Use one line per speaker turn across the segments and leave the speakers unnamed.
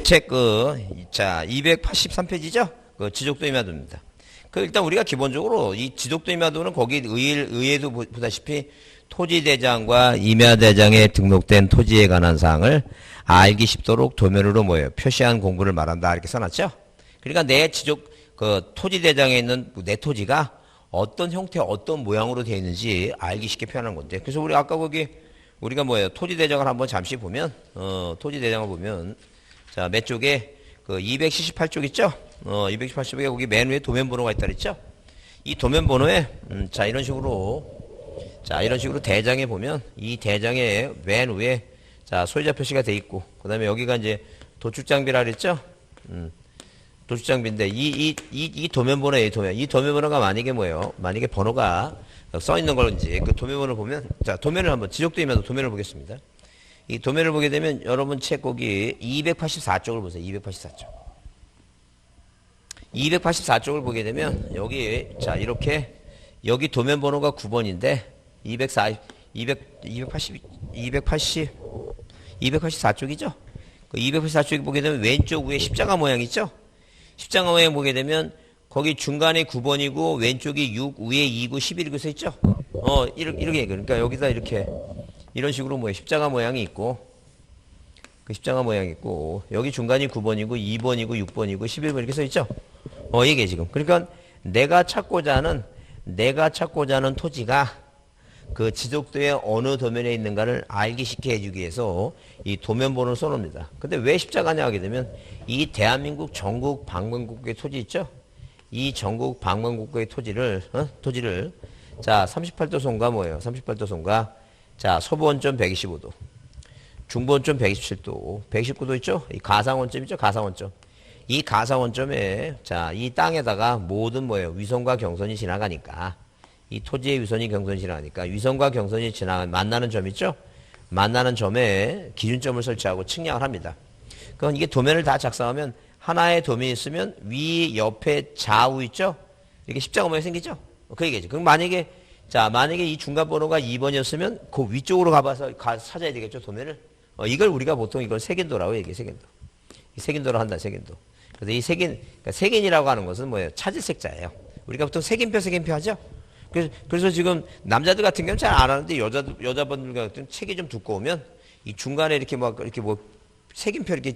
책 자 283페이지죠. 그 지적도 임야도입니다. 그 일단 우리가 기본적으로 이 지적도 임야도는 거기 의에도 보다시피 토지대장과 임야대장에 등록된 토지에 관한 사항을 알기 쉽도록 도면으로 표시한 공부를 말한다 이렇게 써놨죠. 그러니까 내 토지대장에 있는 내 토지가 어떤 형태, 어떤 모양으로 되어 있는지 알기 쉽게 표현하는 건데. 그래서 우리 아까 거기 우리가 토지대장을 한번 잠시 보면 토지대장을 보면 자, 몇 쪽에 278쪽 있죠? 278쪽에 거기 맨 위에 도면번호가 있다 그랬죠? 이 도면번호에 자, 이런 식으로 대장에 보면 이 대장의 맨 위에 자, 소유자 표시가 돼 있고 그다음에 여기가 이제 도축장비라 그랬죠? 도축장비인데 이 도면번호에 이 도면번호가 만약에 만약에 번호가 써 있는 걸지 그 도면번호를 보면 자, 도면을 한번 지적도 임야도 도면을 보겠습니다. 이 도면을 보게 되면 여러분 책 거기 284쪽을 보세요. 284쪽. 284쪽을 보게 되면 여기 자, 이렇게 여기 도면 번호가 9번인데 284쪽이죠. 그 284쪽에 보게 되면 왼쪽 위에 십자가 모양 있죠? 십자가 모양 보게 되면 거기 중간에 9번이고 왼쪽이 6, 위에 2고 11이고 써 있죠? 이렇게 그러니까 여기다 이렇게 이런 식으로 십자가 모양이 있고 그 십자가 모양이 있고 여기 중간이 9번이고 2번이고 6번이고 11번 이렇게 써 있죠? 이게 지금 그러니까 내가 찾고자 하는 토지가 그 지적도의 어느 도면에 있는가를 알기 쉽게 해주기 위해서 이 도면 번호를 써놓습니다. 근데 왜 십자가냐 하게 되면 이 대한민국 전국 방방곡곡의 토지 있죠? 이 전국 방방곡곡의 토지를 자 38도선과 38도선과 자 서부원점 125도 중부원점 127도 119도 있죠? 이 가상원점 있죠? 가상원점 이 가상원점에 자 이 땅에다가 모든 위선과 경선이 지나가니까 이 토지의 위선이 경선이 지나가니까 위선과 경선이 만나는 점 있죠? 만나는 점에 기준점을 설치하고 측량을 합니다. 그럼 이게 도면을 다 작성하면 하나의 도면이 있으면 위, 옆에, 좌우 있죠? 이렇게 십자가 모양이 생기죠? 그 얘기죠. 그럼 만약에 이 중간 번호가 2번이었으면 그 위쪽으로 찾아야 되겠죠, 도면을? 이걸 우리가 보통 이걸 색인도라고 얘기해, 색인도. 색인도로 한다, 색인도. 그래서 이 그러니까 색인이라고 하는 것은 찾을 색자예요. 우리가 보통 색인표 하죠? 그래서 지금 남자들 같은 경우는 잘 안 하는데 여자분들 같은 경우는 책이 좀 두꺼우면 이 중간에 이렇게 색인표 이렇게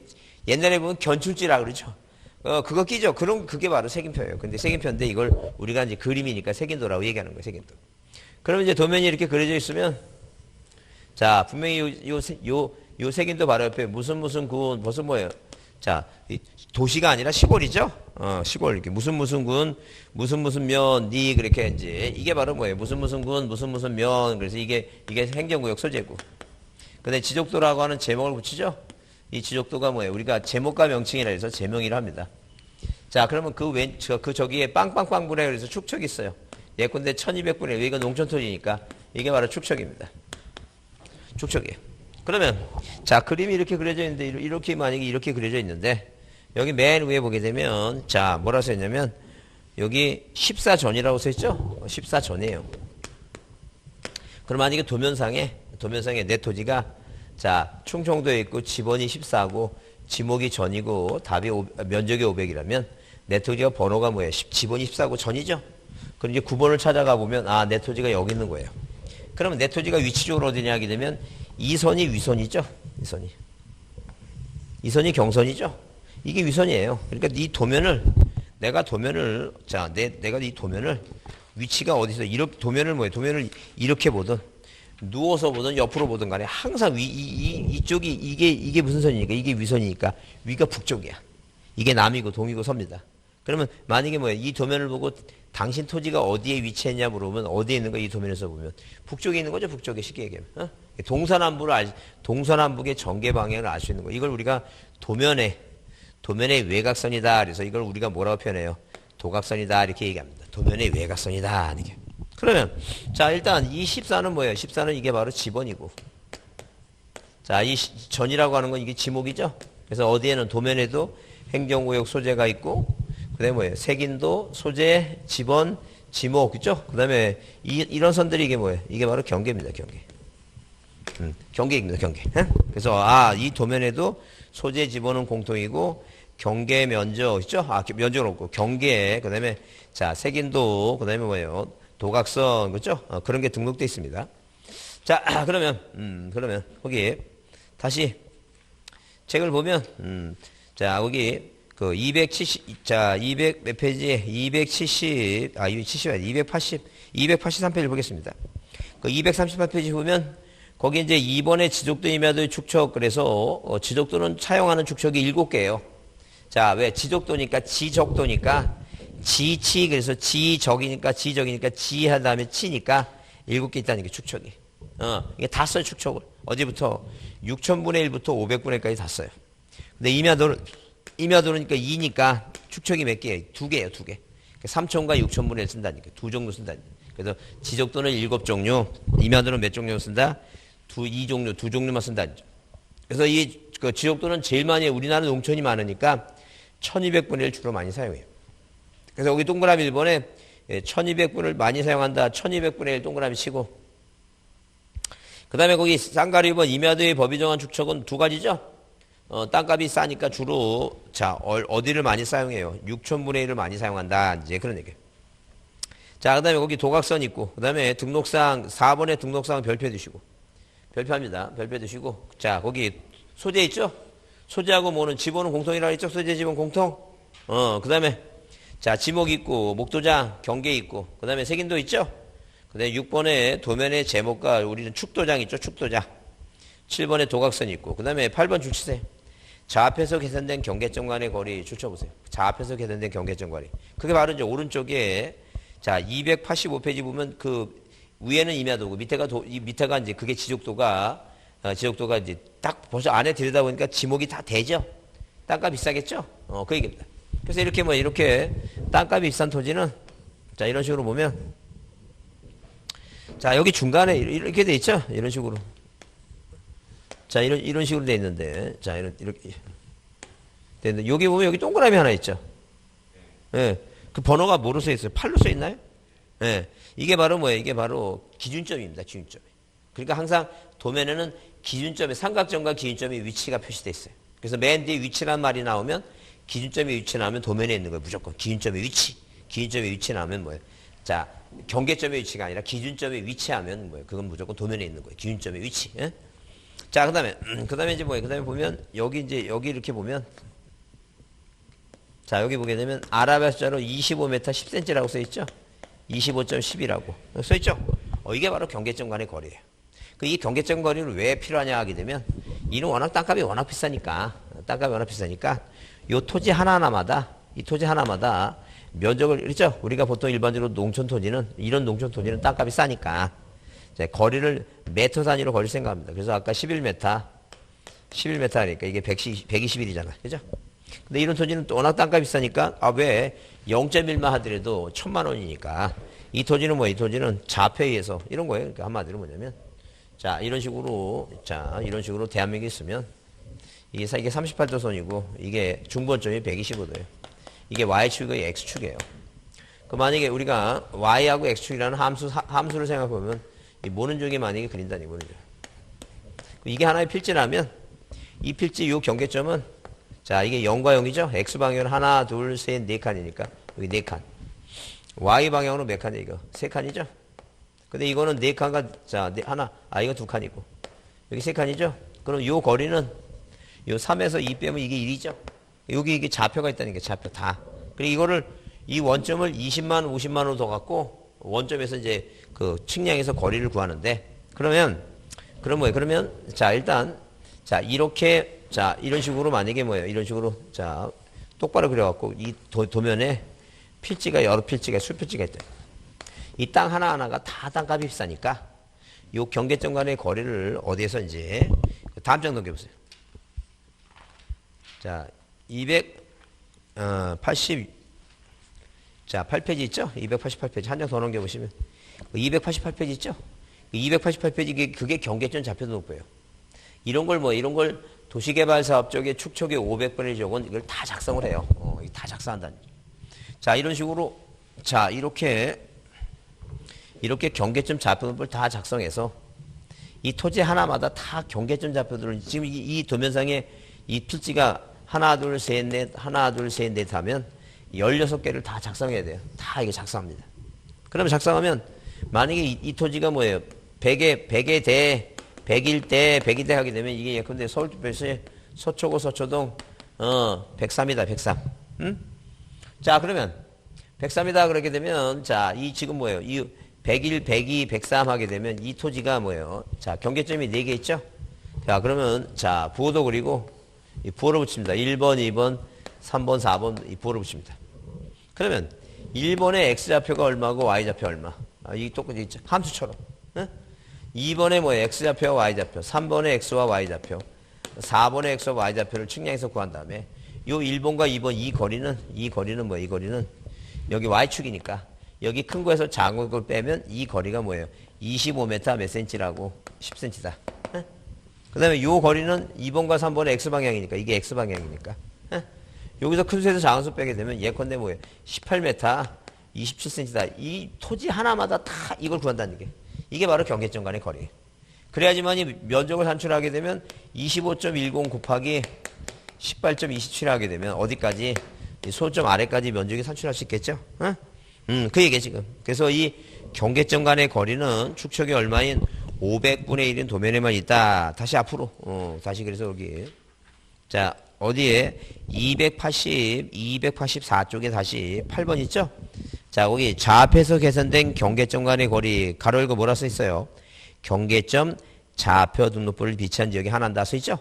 옛날에 보면 견출지라 그러죠. 그거 끼죠. 그게 바로 색인표예요. 근데 색인표인데 이걸 우리가 이제 그림이니까 색인도라고 얘기하는 거예요, 색인도. 그러면 이제 도면이 이렇게 그려져 있으면 자, 분명히 요 색인도 바로 옆에 무슨 군, 무슨 자, 도시가 아니라 시골이죠? 시골. 이렇게 무슨 군, 무슨 면, 그렇게 이제 이게 바로 무슨 군, 무슨 면. 그래서 이게 행정구역 소재고. 근데 지적도라고 하는 제목을 붙이죠? 이 지적도가 우리가 제목과 명칭이라 해서 제명이라 합니다. 자, 그러면 저기에 빵빵빵분에 그래서 축척이 있어요. 예컨대 1200분의 1, 이건 농촌토지니까 이게 바로 축척입니다. 축척이에요. 그러면 자, 그림이 이렇게 그려져 있는데 이렇게 만약에 이렇게 그려져 있는데 여기 맨 위에 보게 되면 자, 뭐라고 써 있냐면 여기 14전이라고 써 있죠? 14전이에요. 그럼 만약에 도면상에 내 토지가 자, 충청도에 있고 지번이 14고 지목이 전이고 답이 면적이 500이라면 내 토지가 번호가 지번이 14고 전이죠? 그럼 이제 9번을 찾아가 보면 내 토지가 여기 있는 거예요. 그러면 내 토지가 위치적으로 어디냐 하게 되면 이 선이 위선이죠? 이 선이 경선이죠? 이게 위선이에요. 그러니까 이 도면을 내가 이 도면을 위치가 어디서 도면을 이렇게 보든 누워서 보든 옆으로 보든 간에 항상 이쪽이 이게 무슨 선이니까 이게 위선이니까 위가 북쪽이야. 이게 남이고 동이고 서입니다. 그러면 만약에 이 도면을 보고 당신 토지가 어디에 위치했냐 물어보면 어디에 있는 거 이 도면에서 보면 북쪽에 있는 거죠. 북쪽에 쉽게 얘기하면. 동서남북의 전개 방향을 알 수 있는 거. 이걸 우리가 도면의 외곽선이다. 그래서 이걸 우리가 뭐라고 표현해요? 도각선이다. 이렇게 얘기합니다. 도면의 외곽선이다. 이렇게. 그러면 자, 일단 이 14는 뭐예요? 14는 이게 바로 지번이고. 자, 이 전이라고 하는 건 이게 지목이죠? 그래서 어디에는 도면에도 행정구역 소재가 있고 그다음에 뭐예요? 색인도, 소재, 지번, 지목, 그죠? 그다음에 이런 선들이 이게 뭐예요? 이게 바로 경계입니다, 경계. 경계입니다, 경계. 그래서 이 도면에도 소재 지번은 공통이고 경계 면적 있죠? 면적은 없고 경계 그다음에 자 색인도 그다음에 뭐예요? 도각선 그죠? 그런 게 등록돼 있습니다. 자 그러면 거기 다시 책을 보면 자 거기 그 270, 자, 200 몇 페이지에 270, 270 아니 280, 283페이지를 보겠습니다. 그 238페이지 보면 거기 이제 2번에 지적도 임야도의 축척 그래서 지적도는 차용하는 축척이 7개예요. 자, 왜 지적도니까 지적도니까 지치 그래서 지적이니까 지하다 다음에 치니까 7개 있다는 게 축척이. 이게 다 써요 축척을. 어제부터 6000분의 1부터 500분의 1까지 다 써요. 근데 임야도니까 2니까 축척이 몇 개예요? 2개예요, 2개. 3000과 6000분의 1 쓴다니까. 두 종류 쓴다니까. 그래서 지적도는 7종류, 임야도는 몇 종류 쓴다? 2종류, 두 종류만 쓴다니까. 그래서 그 지적도는 제일 많이 우리나라 농촌이 많으니까 1200분의 1 주로 많이 사용해요. 그래서 여기 동그라미 1번에 1200분을 많이 사용한다. 1200분의 1 동그라미 치고. 그 다음에 거기 쌍가리 1번 임야도의 법이 정한 축척은 두 가지죠. 땅값이 싸니까 주로 자 어디를 많이 사용해요? 6000분의 1을 많이 사용한다. 이제 그런 얘기예요. 자, 그 다음에 거기 도각선 있고 그 다음에 등록상 4번에 등록상 별표 두시고 별표합니다. 별표 두시고 자 거기 소재 있죠? 소재하고 뭐는 지번은 공통이라고 했죠? 소재 지번 공통. 그 다음에 자 지목 있고 목도장 경계 있고 그 다음에 색인도 있죠? 그 다음에 6번에 도면의 제목과 우리는 축도장 있죠? 축도장. 7번에 도각선 있고 그 다음에 8번 줄치세요. 좌앞에서 계산된 경계점 간의 거리 줄쳐보세요. 좌앞에서 계산된 경계점 거리. 그게 바로 이제 오른쪽에 자 285페이지 보면 그 위에는 임야도고 밑에가 이제 그게 지적도가 이제 딱 벌써 안에 들여다 보니까 지목이 다 되죠. 땅값 비싸겠죠. 그 얘기입니다. 그래서 이렇게 땅값이 비싼 토지는 자 이런 식으로 보면 자 여기 중간에 이렇게 돼 있죠. 이런 식으로. 자, 이런 식으로 돼 있는데, 자, 이렇게. 되는데, 여기 보면 여기 동그라미 하나 있죠? 예. 그 번호가 뭐로 써 있어요? 8로 써 있나요? 예. 이게 바로 뭐예요? 이게 바로 기준점입니다, 기준점. 그러니까 항상 도면에는 기준점의 삼각점과 기준점의 위치가 표시되어 있어요. 그래서 맨 뒤에 위치란 말이 나오면, 기준점의 위치 나오면 도면에 있는 거예요, 무조건. 기준점의 위치. 기준점의 위치 나오면 뭐예요? 자, 경계점의 위치가 아니라 기준점의 위치하면 뭐예요? 그건 무조건 도면에 있는 거예요. 기준점의 위치. 예? 자, 그 다음에 이제 뭐예요? 그 다음에 보면, 여기 이렇게 보면, 자, 여기 보게 되면, 아라비아 숫자로 25m 10cm라고 써있죠? 25.10이라고 써있죠? 이게 바로 경계점 간의 거리예요. 이 경계점 거리를 왜 필요하냐 하게 되면, 이는 땅값이 워낙 비싸니까, 이 토지 하나하나마다, 면적을, 그렇죠? 우리가 보통 일반적으로 이런 농촌 토지는 땅값이 싸니까, 거리를 메터 단위로 거리를 생각합니다. 그래서 아까 11m 하니까 이게 121이잖아. 그죠? 근데 이런 토지는 또 워낙 땅값이 비싸니까, 왜 0.1만 하더라도 1000만 원이니까. 이 토지는 뭐야? 이 토지는 자폐에 의해서 이런 거예요. 그러니까 한마디로 뭐냐면, 자, 이런 식으로 대한민국에 있으면, 이게 38도선이고, 이게 중번점이 125도예요. 이게 Y축이고 X축이에요. 만약에 우리가 Y하고 X축이라는 함수를 생각해보면, 이 모는 쪽에 만약에 그린다니, 모는 쪽. 이게 하나의 필지라면, 이 필지, 요 경계점은, 자, 이게 0과 0이죠? X방향으로 하나, 둘, 셋, 네 칸이니까, 여기 네 칸. Y방향으로 몇 칸이에요, 이거? 세 칸이죠? 근데 이거는 네 칸과, 자, 이거 두 칸이고. 여기 세 칸이죠? 그럼 요 거리는, 요 3에서 2 빼면 이게 1이죠? 여기 이게 좌표가 있다는 게 좌표 다. 그리고 이거를, 이 원점을 20만, 50만으로 더 갖고, 원점에서 이제 그 측량에서 거리를 구하는데 그러면 자 일단 자 이렇게 자 이런 식으로 만약에 뭐예요? 이런 식으로 자 똑바로 그려갖고 이 도면에 필지가 여러 필지가 수필지가 있다. 이 땅 하나하나가 다 땅값이 비싸니까 요 경계점 간의 거리를 어디에서 이제 다음 장 넘겨보세요. 자 280 자, 8페이지 있죠? 288페이지. 한 장 더 넘겨보시면. 288페이지 있죠? 288페이지, 그게 경계점 좌표 등록부예요. 이런 걸 도시개발사업 쪽에 축척에 500번의 적은 이걸 다 작성을 해요. 다 작성한다는. 자, 이런 식으로, 자, 이렇게 경계점 좌표 등록부를 다 작성해서 이 토지 하나마다 다 경계점 좌표들을 지금 이 도면상에 이 필지가 하나, 둘, 셋, 넷, 하나, 둘, 셋, 넷 하면 16개를 다 작성해야 돼요. 다 이게 작성합니다. 그러면 작성하면 만약에 이 토지가 뭐예요? 100에 대, 100일 대, 100일 대 하게 되면 이게 예컨대 서울특별시 서초구 서초동 103이다. 103. 응? 자, 그러면 103이다 그렇게 되면 자, 이 지금 뭐예요? 이 101, 102, 103 하게 되면 이 토지가 뭐예요? 자, 경계점이 4개 있죠? 자, 그러면 자, 부호도 그리고 이 부호를 붙입니다. 1번, 2번, 3번, 4번 이 부호를 붙입니다. 그러면 1번의 x좌표가 얼마고 y좌표 얼마? 이 똑같이 있죠. 함수처럼. 응? 2번에 뭐예요? x좌표와 y좌표. 3번의 x와 y좌표. 4번의 x와 y좌표를 측량해서 구한 다음에 요 1번과 2번 이 거리는 뭐예요? 이 거리는 여기 y축이니까 여기 큰 거에서 작은 걸 빼면 이 거리가 뭐예요? 25m 몇 cm라고 10cm다. 응? 그 다음에 요 거리는 2번과 3번의 x방향이니까 이게 x방향이니까 응? 여기서 큰 수에서 작은 수 빼게 되면 예컨대 뭐예요? 18m 27cm다. 이 토지 하나마다 다 이걸 구한다는 게 이게 바로 경계점 간의 거리. 그래야지만 이 면적을 산출하게 되면 25.10 곱하기 18.27 하게 되면 어디까지 이 소점 아래까지 면적이 산출할 수 있겠죠? 응? 그 얘기야 지금. 그래서 이 경계점 간의 거리는 축척이 얼마인 500분의 1인 도면에만 있다. 다시 앞으로. 다시 그래서 여기. 자, 어디에? 284쪽에 다시 8번 있죠? 자, 거기 좌표에서 계산된 경계점 간의 거리, 가로 열고 뭐라 써 있어요? 경계점 좌표 등록부를 비치한 지역이 하나다 써 있죠?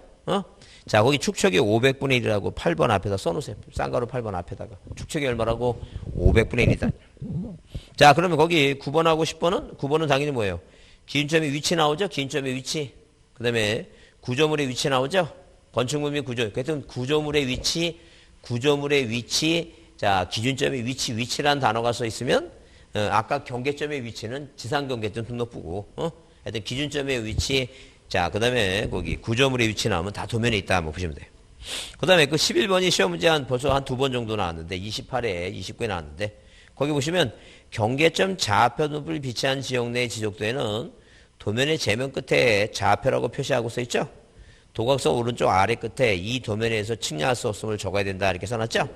자, 거기 축척이 500분의 1이라고 8번 앞에다 써놓으세요. 쌍가루 8번 앞에다가. 축척이 얼마라고? 500분의 1이다. 자, 그러면 거기 9번하고 10번은? 9번은 당연히 뭐예요? 기준점의 위치 나오죠? 기준점의 위치. 그 다음에 구조물의 위치 나오죠? 건축물 및 구조. 그래서 구조물의 위치, 자, 기준점의 위치란 단어가 써 있으면, 아까 경계점의 위치는 지상경계점 등록부고, 하여튼 기준점의 위치, 자, 그 다음에 거기 구조물의 위치 나오면 다 도면에 있다. 한번 보시면 돼요. 그 다음에 그 11번이 시험 문제 벌써 한 2번 정도 나왔는데, 28에 29에 나왔는데, 거기 보시면 경계점 좌표등록부를 비치한 지역 내 지적도에는 도면의 제면 끝에 좌표라고 표시하고 써 있죠? 도각선 오른쪽 아래 끝에 이 도면에서 측량할 수 없음을 적어야 된다. 이렇게 써놨죠?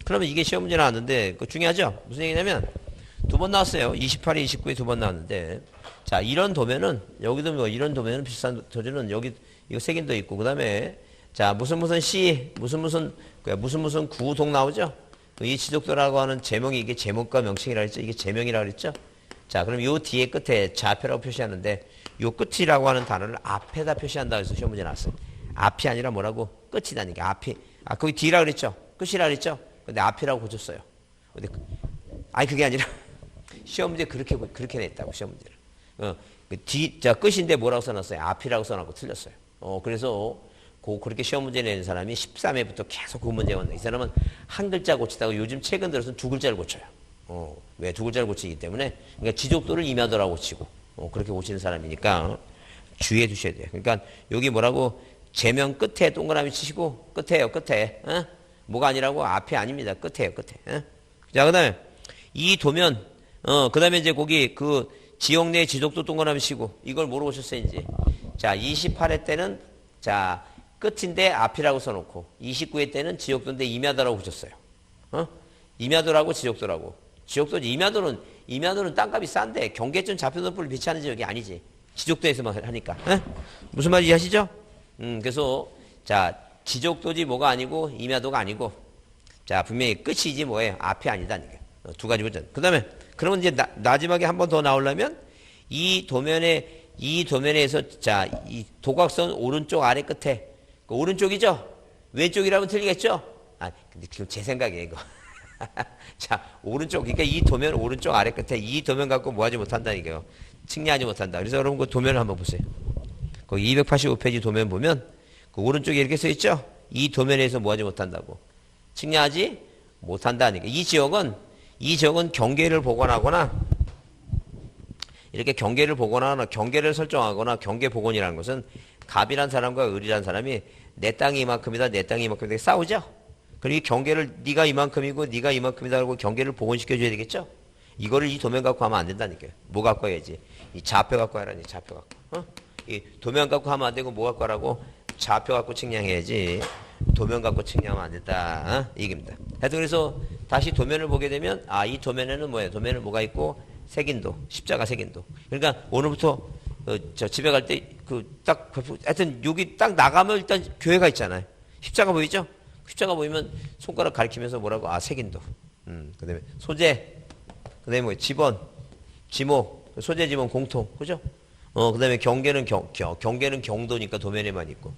그러면 이게 시험 문제 나왔는데, 그 중요하죠? 무슨 얘기냐면, 2번 나왔어요. 28에 29에 2번 나왔는데, 자, 이런 도면은, 여기도 뭐, 이런 도면은 비슷한 도면은 여기, 이거 색인도 있고, 그 다음에, 자, 무슨 구동 나오죠? 이 지적도라고 하는 제목이 이게 제목과 명칭이라 했죠? 이게 제명이라 그랬죠? 자, 그럼 요 뒤에 끝에 좌표라고 표시하는데, 요 끝이라고 하는 단어를 앞에다 표시한다 해서 시험 문제 나왔어요. 앞이 아니라 뭐라고? 끝이다니까. 앞이. 아, 거기 뒤라 그랬죠? 끝이라 그랬죠? 근데 앞이라고 고쳤어요. 근데, 아니, 그게 아니라, 시험 문제 그렇게 냈다고, 시험 문제를. 자, 끝인데 뭐라고 써놨어요? 앞이라고 써놨고 틀렸어요. 그래서, 그렇게 시험 문제 내는 사람이 13회부터 계속 그 문제가 왔네. 이 사람은 한 글자 고치다가 요즘 최근 들어서는 2글자를 고쳐요. 왜 2글자를 고치기 때문에. 그러니까 지적도를 임야도라고 고치고, 그렇게 고치는 사람이니까 주의해 두셔야 돼요. 그러니까 여기 뭐라고 제명 끝에 동그라미 치시고, 끝에요, 끝에. 뭐가 아니라고? 앞이 아닙니다. 끝에요, 끝에. 자, 그 다음에 이 도면, 그 다음에 이제 거기 그 지역 내 지적도 동그라미 치고, 이걸 뭐로 고쳤어요, 이제. 자, 28회 때는, 자, 끝인데 앞이라고 써놓고 29회 때는 지역도인데 임야도라고 붙였어요. 임야도라고 지역도라고. 지역도지. 임야도는 땅값이 싼데 경계점 좌표등록부를 비치하는 지역이 아니지. 지적도에서만 하니까. 무슨 말인지 아시죠? 그래서 자, 지적도지 뭐가 아니고 임야도가 아니고 자, 분명히 끝이지 뭐예요. 앞이 아니다. 두 가지 버전. 그 다음에 그러면 이제 마지막에 한 번 더 나오려면 이 도면에서 자, 이 도각선 오른쪽 아래 끝에 그 오른쪽이죠? 왼쪽이라면 틀리겠죠? 아, 근데 지금 제 생각이에요, 이거. 자, 오른쪽, 그러니까 이 도면 오른쪽 아래 끝에 이 도면 갖고 뭐 하지 못한다, 이게요. 측량하지 못한다. 그래서 여러분 그 도면을 한번 보세요. 거기 285페이지 도면 보면 그 오른쪽에 이렇게 써 있죠? 이 도면에서 뭐 하지 못한다고. 측량하지 못한다니까. 이 지역은 경계를 복원하거나 이렇게 경계를 복원하거나 경계를 설정하거나 경계 복원이라는 것은 갑이란 사람과 을이란 사람이 내 땅이 이만큼이다, 내 땅이 이만큼이다 싸우죠. 그리고 경계를 네가 이만큼이고 네가 이만큼이다 하고 경계를 복원시켜줘야 되겠죠. 이거를 이 도면 갖고 하면 안 된다니까요. 뭐 갖고 해야지? 이 좌표 갖고 하라니, 좌표 갖고. 이 도면 갖고 하면 안 되고 뭐 갖고 하라고? 좌표 갖고 측량해야지. 도면 갖고 측량하면 안 된다. 이겁니다. 하여튼 그래서 다시 도면을 보게 되면 이 도면에는 뭐예요? 도면에 뭐가 있고 색인도, 십자가 색인도. 그러니까 오늘부터 저 집에 갈 때 하여튼 여기 딱 나가면 일단 교회가 있잖아요. 십자가 보이죠? 십자가 보이면 손가락 가리키면서 뭐라고? 색인도. 그다음에 소재, 그다음에 뭐 지번, 지목, 소재, 지번, 공통, 그죠? 그다음에 경계는 경계는 경도니까 도면에만 있고.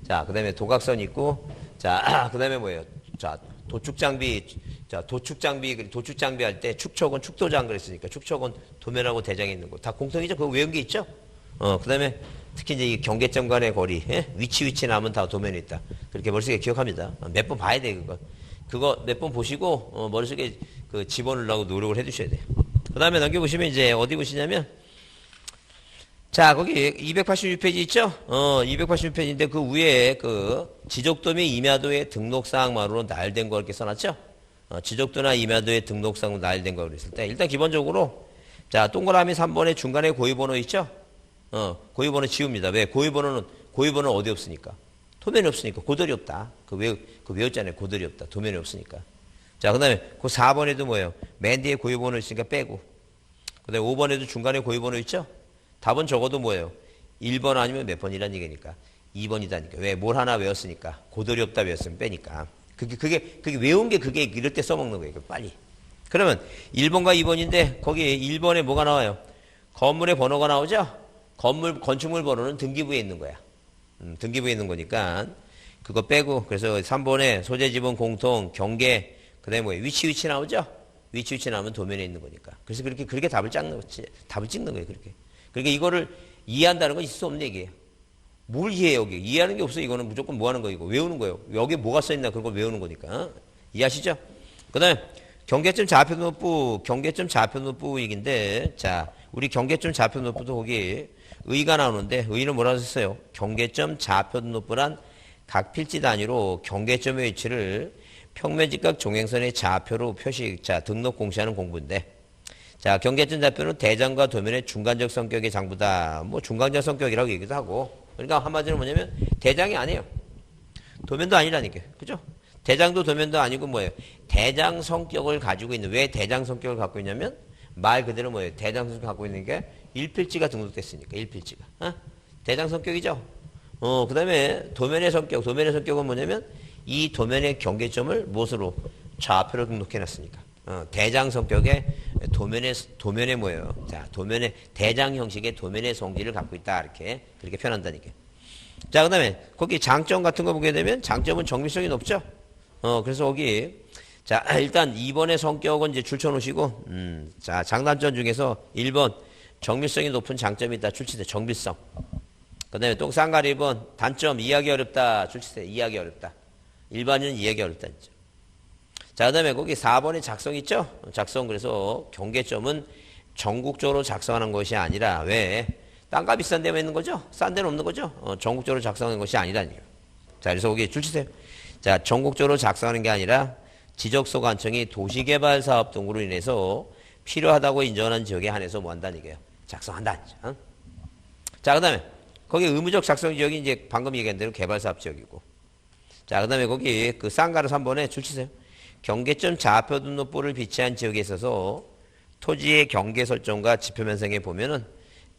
자, 그다음에 도각선 있고. 자, 그다음에 뭐예요? 자, 도축 장비 할 때 축척은 축도장 그랬으니까 축척은 도면하고 대장에 있는 거 다 공통이죠. 그거 외운 게 있죠. 그다음에 특히 이제 이 경계점 간의 거리, 위치 나면 다 도면에 있다. 그렇게 머릿속에 기억합니다. 몇 번 봐야 돼 그거 몇 번 보시고 머릿속에 그 집어넣으려고 노력을 해두셔야 돼요. 그다음에 넘겨보시면 이제 어디 보시냐면 자, 거기 286페이지 있죠? 286페이지인데 그 위에 그 지적도 및 임야도의 등록사항만으로 나열된 거 이렇게 써놨죠? 지적도나 임야도의 등록사항으로 나열된 거 그랬을 때 일단 기본적으로 자, 동그라미 3번에 중간에 고유번호 있죠? 고유번호 지웁니다. 왜? 고유번호는 어디 없으니까? 도면이 없으니까 고들이 없다. 외웠잖아요. 고들이 없다. 도면이 없으니까. 자, 그 다음에 그 4번에도 뭐예요? 맨 뒤에 고유번호 있으니까 빼고. 그 다음에 5번에도 중간에 고유번호 있죠? 답은 적어도 뭐예요? 1번 아니면 몇 번이란 얘기니까. 2번이다니까. 왜? 뭘 하나 외웠으니까. 고들이 없다 외웠으면 빼니까. 그게 외운 게 그게 이럴 때 써먹는 거예요. 빨리. 그러면 1번과 2번인데 거기 1번에 뭐가 나와요? 건물의 번호가 나오죠? 건축물 번호는 등기부에 있는 거야. 등기부에 있는 거니까 그거 빼고 그래서 3번에 소재, 지분, 공통, 경계 그다음에 뭐예요? 위치 나오죠? 위치 나오면 도면에 있는 거니까. 그래서 그렇게 답을 찍는 거예요. 그러니까 이거를 이해한다는 건 있을 수 없는 얘기예요. 뭘 이해해 여기? 이해하는 게 없어. 이거는 무조건 뭐 하는 거이고 외우는 거예요. 여기 뭐가 써있나 그런 걸 외우는 거니까. 이해하시죠? 그 다음에 경계점 좌표노부 얘기인데 자 우리 경계점 좌표노부도 거기 의가 나오는데 의는 뭐라고 썼어요? 경계점 좌표노부란 각 필지 단위로 경계점의 위치를 평면직각 종횡선의 좌표로 등록 공시하는 공부인데 자, 경계점 좌표는 대장과 도면의 중간적 성격의 장부다. 뭐 중간적 성격이라고 얘기도 하고. 그러니까 한마디로 뭐냐면 대장이 아니에요. 도면도 아니라니까. 그죠? 대장도 도면도 아니고 뭐예요? 대장 성격을 가지고 있는. 왜 대장 성격을 갖고 있냐면 말 그대로 뭐예요? 대장 성격을 갖고 있는 게 일필지가 등록됐으니까. 일필지가. 대장 성격이죠. 그 다음에 도면의 성격은 뭐냐면 이 도면의 경계점을 무엇으로? 좌표로 등록해놨으니까. 대장 성격의 도면에 뭐예요? 자, 도면의 대장 형식의 도면의 성질을 갖고 있다. 그렇게 표현한다니까. 자, 그 다음에 거기 장점 같은 거 보게 되면 장점은 정밀성이 높죠? 그래서 거기 자, 일단 2번의 성격은 이제 줄쳐놓으시고, 자, 장단점 중에서 1번 정밀성이 높은 장점이 있다. 출치돼. 정밀성. 그 다음에 또 쌍가리 2번 단점 이해하기 어렵다. 출치돼. 이해하기 어렵다. 일반인은 이해하기 어렵다. 진짜. 자, 그 다음에 거기 4번에 작성 있죠? 작성, 그래서 경계점은 전국적으로 작성하는 것이 아니라, 왜? 땅값 비싼 데만 있는 거죠? 싼 데는 없는 거죠? 전국적으로 작성하는 것이 아니라니요. 자, 그래서 거기 줄치세요. 자, 전국적으로 작성하는 게 아니라, 지적소관청이 도시개발사업 등으로 인해서 필요하다고 인정하는 지역에 한해서 뭐 한다는 얘기예요. 작성한다. 자, 그 다음에 거기 의무적 작성 지역이 이제 방금 얘기한 대로 개발사업 지역이고. 자, 그 다음에 거기 그 쌍가루 3번에 줄치세요. 경계점 좌표 등록부를 비치한 지역에 있어서 토지의 경계 설정과 지표 면상에 보면은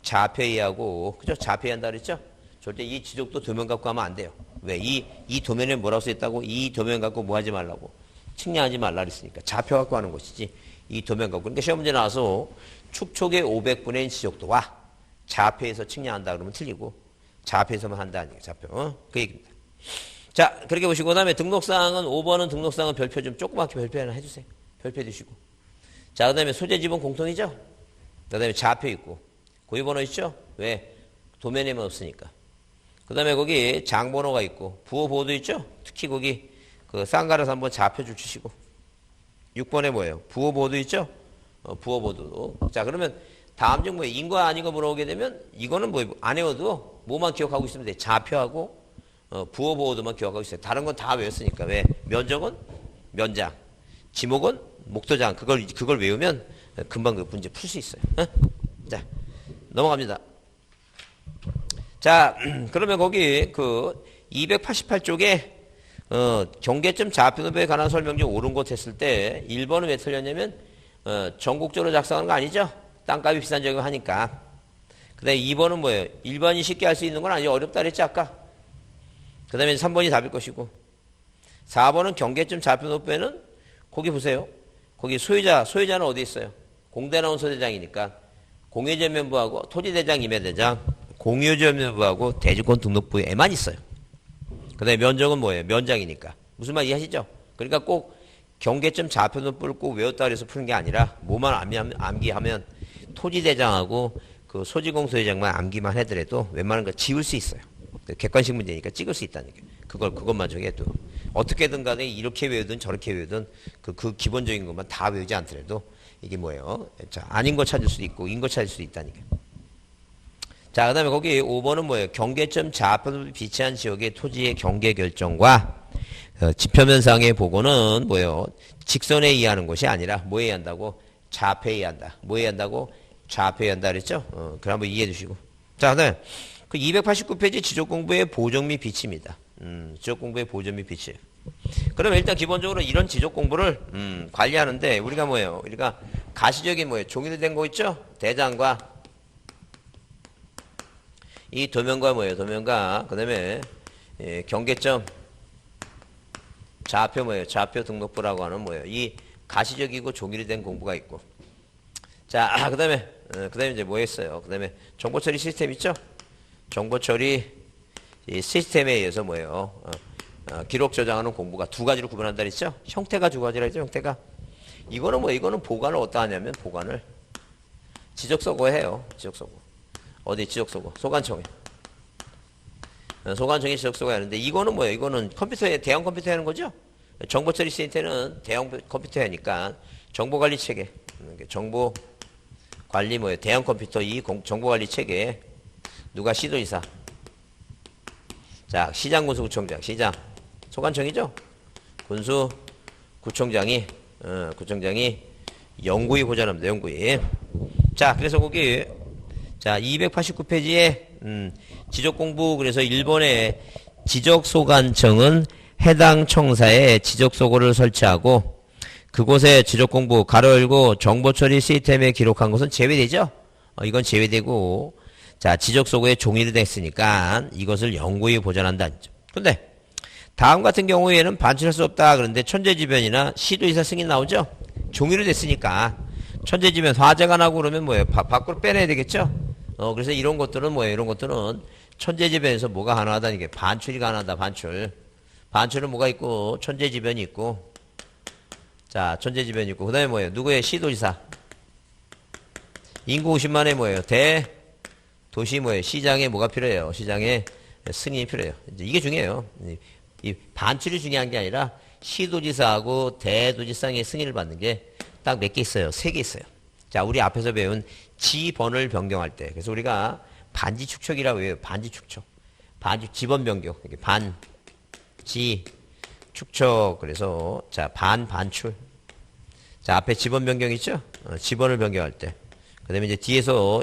좌표이하고 그죠? 좌표이한다 그랬죠? 절대 이 지적도 도면 갖고 하면 안 돼요. 왜? 이 도면에 뭐라고 써있다고? 이 도면 갖고 뭐 하지 말라고? 측량하지 말라 그랬으니까. 좌표 갖고 하는 것이지. 이 도면 갖고. 그러니까 시험 문제 나와서 축촉의 500분의 1 지적도와 좌표에서 측량한다 그러면 틀리고 좌표에서만 한다는 얘기예요. 좌표. 그 얘기입니다. 자, 그렇게 보시고, 그 다음에 등록사항은, 5번은 등록사항은 별표 좀 조그맣게 별표 하나 해주세요. 별표 해주시고. 자, 그 다음에 소재 지분 공통이죠? 그 다음에 좌표 있고. 고유번호 있죠? 왜? 도면에만 없으니까. 그 다음에 거기 장번호가 있고, 부호보도 있죠? 특히 거기 그 쌍가루에서 한번 좌표 줄 주시고. 6번에 뭐예요? 부호보도 있죠? 부호보도. 자, 그러면 다음 중 뭐예요? 인과 아닌 거 물어보게 되면 이거는 뭐예요? 안 외워도 뭐만 기억하고 있으면 돼. 좌표하고 부호보호도만 기억하고 있어요. 다른 건 다 외웠으니까. 왜? 면적은 면장, 지목은 목도장. 그걸 외우면 금방 그 문제 풀 수 있어요. 자, 넘어갑니다. 자, 그러면 거기 그 288쪽에 경계점 좌표도에 관한 설명 중 옳은 것 했을 때 1번은 왜 틀렸냐면 전국적으로 작성하는 거 아니죠? 땅값이 비싼 적용 하니까. 그 다음에 2번은 뭐예요? 일반인이 쉽게 할 수 있는 건 아니죠. 어렵다 그랬지 아까. 그 다음에 3번이 답일 것이고 4번은 경계점 좌표도표에는 거기 보세요. 거기 소유자는 어디 있어요? 공대나온 소대장이니까 공유전면부하고 토지대장, 임야대장, 공유전면부하고 대지권 등록부에만 있어요. 그 다음에 면적은 뭐예요? 면장이니까. 무슨 말 이해하시죠? 그러니까 꼭 경계점 좌표도표를 꼭 외웠다 그래서 푸는 게 아니라 뭐만 암기하면 토지대장하고 그 소지공소대장만 암기만 하더라도 웬만한 거 지울 수 있어요. 객관식 문제니까 찍을 수 있다는 게. 그것만 정해도. 어떻게든 간에 이렇게 외우든 저렇게 외우든 그 기본적인 것만 다 외우지 않더라도 이게 뭐예요? 자, 아닌 거 찾을 수도 있고, 인 거 찾을 수도 있다니까. 자, 그 다음에 거기 5번은 뭐예요? 경계점 좌표도 비치한 지역의 토지의 경계 결정과 지표면상의 보고는 뭐예요? 직선에 의하는 것이 아니라 뭐에 의한다고? 좌표에 의한다. 뭐에 의한다고? 좌표에 의한다 그랬죠? 그럼 한번 이해해 주시고. 자, 그 다음에 그 289페이지 지적공부의 보정 및 비치입니다. 지적공부의 보정 및 비치. 그러면 일단 기본적으로 이런 지적공부를 관리하는데 우리가 뭐예요? 우리가 가시적인 뭐예요? 종이로 된 거 있죠? 대장과 이 도면과 뭐예요? 도면과 그 다음에 경계점 좌표 뭐예요? 좌표 등록부라고 하는 뭐예요? 이 가시적이고 종이로 된 공부가 있고 자 그 다음에 이제 뭐 했어요? 그 다음에 정보처리 시스템 있죠? 정보처리 이 시스템에 의해서 뭐예요? 기록 저장하는 공부가 두 가지로 구분한다 그랬죠? 형태가 두 가지라 했죠? 형태가 이거는 뭐 이거는 보관을 어디다 하냐면 보관을 지적서고에 해요. 지적서고 어디 지적서고 소관청에 소관청에 지적서고에 하는데 이거는 뭐예요? 이거는 컴퓨터에 대형 컴퓨터에 하는 거죠? 정보처리 시스템은 대형 컴퓨터에 하니까 정보관리 체계 정보관리 뭐예요? 대형 컴퓨터 이 정보관리 체계에 누가 시도지사 자 시장군수구청장 시장 소관청이죠? 군수구청장이 영구히 보존합니다. 영구히. 자 그래서 거기 자 289페이지에 지적공부 그래서 일본의 지적소관청은 해당 청사에 지적소고를 설치하고 그곳에 지적공부 가로 열고 정보처리 시스템에 기록한 것은 제외되죠? 이건 제외되고 자 지적소고에 종이로 됐으니까 이것을 영구히 보존한다. 근데 다음 같은 경우에는 반출할 수 없다. 그런데 천재지변이나 시도지사 승인 나오죠? 종이로 됐으니까 천재지변 화재가 나고 그러면 뭐예요? 밖으로 빼내야 되겠죠? 그래서 이런 것들은 뭐예요? 이런 것들은 천재지변에서 뭐가 가능하다는 게 반출이 가능하다. 반출은 뭐가 있고 천재지변이 있고 자 천재지변이 있고 그 다음에 뭐예요? 누구의 시도지사 인구 50만에 뭐예요? 도시 뭐예요? 시장에 뭐가 필요해요? 시장에 승인이 필요해요. 이제 이게 중요해요. 이 반출이 중요한 게 아니라 시도지사하고 대도지사의 승인을 받는 게 딱 몇 개 있어요? 3개 있어요. 자, 우리 앞에서 배운 지번을 변경할 때. 그래서 우리가 반지 축척이라고 해요. 반지 축척. 지번 변경. 이렇게 반지 축척. 그래서 자, 반출. 자, 앞에 지번 변경 있죠? 지번을 변경할 때. 그 다음에 이제 뒤에서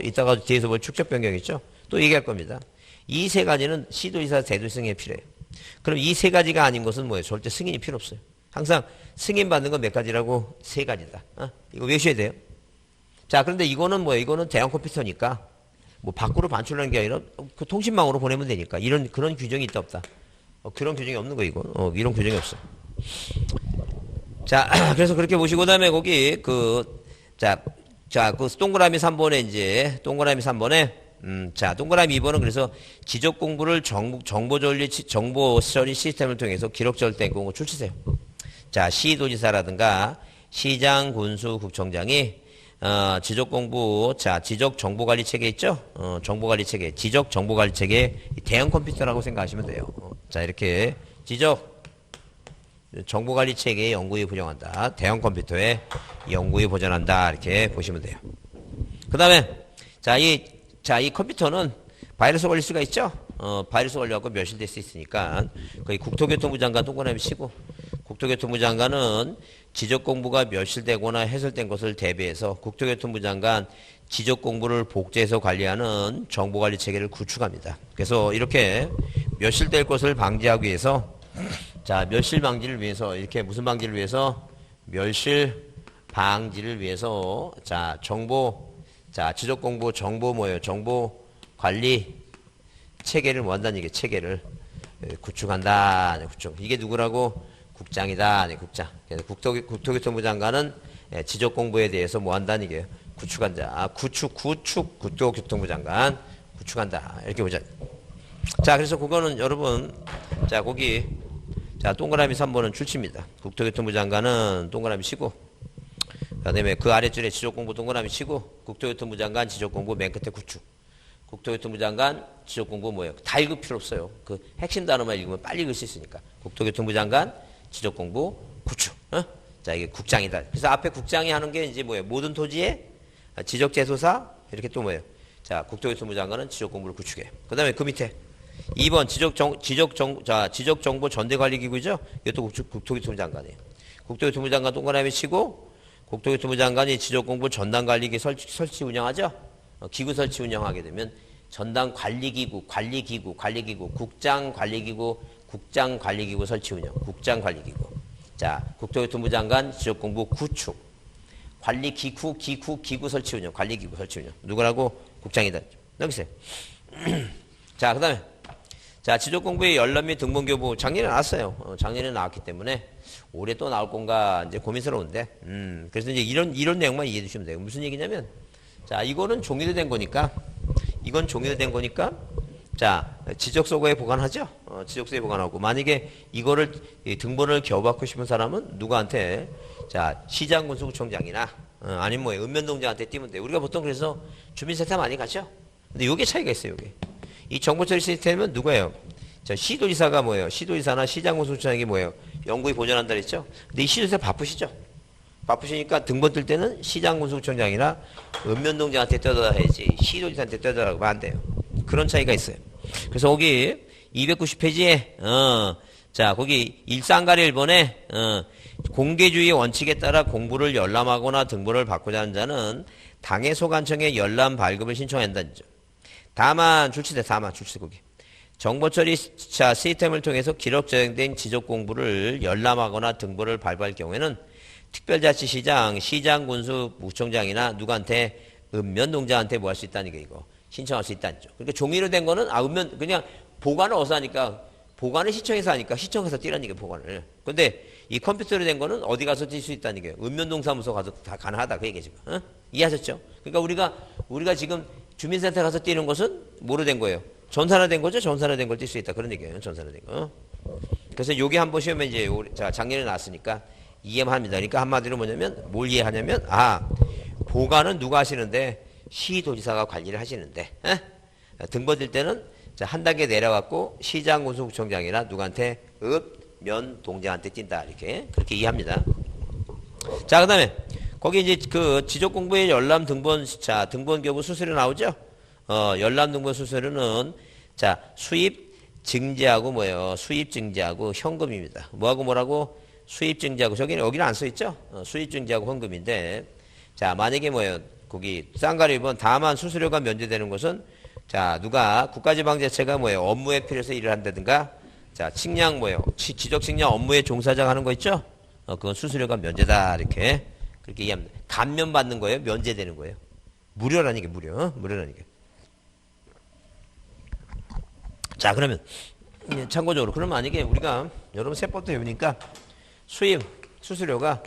뭐 축척 변경 있죠? 또 얘기할 겁니다. 이 세 가지는 시도지사 대도지사 승인이 필요해요. 그럼 이 세 가지가 아닌 것은 뭐예요? 절대 승인이 필요 없어요. 항상 승인 받는 건 몇 가지라고? 3가지다. 이거 외우셔야 돼요. 자, 그런데 이거는 뭐예요? 이거는 대형 컴퓨터니까 뭐 밖으로 반출하는 게 아니라 그 통신망으로 보내면 되니까 그런 규정이 있다 없다. 그런 규정이 없는 거 이거. 이런 규정이 없어. 자, 그래서 그렇게 보시고 그다음에 거기 그 동그라미 3번에 이제 동그라미 3번에 자, 동그라미 2번은 그래서 지적 공부를 정보처리 시스템을 통해서 기록 절대 공부 출치세요. 자, 시도지사라든가 시장, 군수, 구청장이 지적 공부, 자, 지적 정보관리 체계 있죠? 정보관리 체계, 지적 정보관리 체계 대형 컴퓨터라고 생각하시면 돼요. 자, 이렇게 지적 정보관리 체계에 영구히 보존한다. 대형 컴퓨터에 영구히 보존한다. 이렇게 보시면 돼요. 그 다음에 이 컴퓨터는 바이러스 걸릴 수가 있죠? 바이러스 걸려갖고 멸실될 수 있으니까 거의 국토교통부 장관 동그라미 치고 국토교통부 장관은 지적공부가 멸실되거나 해설된 것을 대비해서 국토교통부 장관 지적공부를 복제해서 관리하는 정보관리 체계를 구축합니다. 그래서 이렇게 멸실될 것을 방지하기 위해서 자, 멸실 방지를 위해서, 이렇게 무슨 방지를 위해서? 멸실 방지를 위해서, 자, 자, 지적공부 정보 뭐예요? 정보 관리 체계를 뭐 한다는 얘기예요. 체계를 구축한다. 네, 구축. 이게 누구라고? 국장이다. 네, 국장. 그래서 국토교통부 장관은 지적공부에 대해서 뭐 한다는 얘기예요. 구축한다. 아, 구축, 국토교통부 장관. 구축한다. 이렇게 보자. 자, 그래서 그거는 여러분, 자, 거기, 자, 동그라미 3번은 출치입니다. 국토교통부 장관은 동그라미 치고, 그 다음에 그 아래줄에 지적공부 동그라미 치고, 국토교통부 장관 지적공부 맨 끝에 구축. 국토교통부 장관 지적공부 뭐예요? 다 읽을 필요 없어요. 그 핵심 단어만 읽으면 빨리 읽을 수 있으니까. 국토교통부 장관 지적공부 구축. 어? 자, 이게 국장이다. 그래서 앞에 국장이 하는 게 이제 뭐예요? 모든 토지의 지적재소사, 이렇게 또 뭐예요? 자, 국토교통부 장관은 지적공부를 구축해. 그 다음에 그 밑에 2번 지적정보 전대관리기구죠? 이것도 국토교통부 장관이에요. 국토교통부 장관 동그라미 치고, 국토교통부 장관이 지적공부 전담관리기 설치 운영하죠? 기구 설치 운영하게 되면 전담관리기구, 국장관리기구 설치 운영, 국장관리기구. 자, 국토교통부 장관 지적공부 구축, 기구 설치 운영, 관리기구 설치 운영. 누구라고? 국장이다. 넘기세요. 자, 그 다음에, 자, 지적공부의 열람 및 등본교부, 작년에 나왔어요. 작년에 나왔기 때문에, 올해 또 나올 건가, 이제 고민스러운데, 그래서 이제 이런 내용만 이해해 주시면 돼요. 무슨 얘기냐면, 자, 이거는 종이로 된 거니까, 자, 지적소고에 보관하죠? 지적소에 보관하고, 만약에 이거를, 등본을 겨우받고 싶은 사람은 누구한테, 자, 시장군수구청장이나, 아니면 뭐, 읍면동장한테 띄면 돼요. 우리가 보통 그래서 주민센터 많이 가죠? 근데 요게 차이가 있어요, 요게. 이 정보처리 시스템은 누구예요? 자, 시도지사가 뭐예요? 시도지사나 시장군수구청장이 뭐예요? 영구히 보존한다 그랬죠? 근데 이 시도지사 바쁘시죠? 바쁘시니까 등본 뜰 때는 시장군수구청장이나 읍면동장한테 떼어다 해야지 시도지사한테 떼어달라고 하면 안 돼요. 그런 차이가 있어요. 그래서 거기 290페이지에 자, 거기 1상가리 1번에 공개주의 원칙에 따라 공부를 열람하거나 등본을 바꾸자 하는 자는 당해 소관청에 열람 발급을 신청한다는 점. 다만 출치돼 거기. 정보처리 시스템을 통해서 기록 저장된 지적 공부를 열람하거나 등본을 발부할 경우에는 특별자치시장, 시장군수, 구청장이나 누구한테 읍면동장한테 뭐 할 수 있다는 게 이거 신청할 수 있다는 점. 그러니까 종이로 된 거는 그냥 보관을 어디서 하니까 보관을 시청에서 하니까 시청에서 띄라는 게 보관을. 근데 이 컴퓨터로 된 거는 어디 가서 뛸 수 있다는 게 읍면동사무소 가서 다 가능하다 그 얘기 지금. 이해하셨죠? 그러니까 우리가 지금 주민센터 가서 뛰는 것은 뭐로 된 거예요? 전산화된 거죠? 전산화된 걸 뛸 수 있다. 그런 얘기예요. 전산화된 거. 그래서 요게 한번 시험에 이제 자, 작년에 나왔으니까 이해만 합니다. 그러니까 한마디로 뭐냐면 뭘 이해하냐면 보관은 누가 하시는데 시도지사가 관리를 하시는데 등본 뜰 때는 자, 한 단계 내려갖고 시장군수구청장이나 누구한테 읍면동장한테 뛴다. 이렇게 그렇게 이해합니다. 자, 그다음에 거기 이제 그 지적공부의 열람 등본 자 등본교부 수수료 나오죠? 열람 등본 수수료는 자 수입 증제하고 뭐예요? 수입 증제하고 현금입니다. 뭐라고? 수입 증제하고 저기는 여기는 안 써 있죠? 수입 증제하고 현금인데 자 만약에 뭐예요? 거기 쌍가리 1번 다만 수수료가 면제되는 것은 자 누가 국가지방자치가 뭐예요? 업무에 필요해서 일을 한다든가 자 측량 뭐예요? 지적 측량 업무에 종사자가 하는 거 있죠? 그건 수수료가 면제다 이렇게. 그렇게 이해합니다. 감면 받는 거예요? 면제되는 거예요? 무료라는 게 무료라는 게. 자, 그러면 참고적으로 그럼 만약에 우리가 여러분 세법도 배우니까 수입 수수료가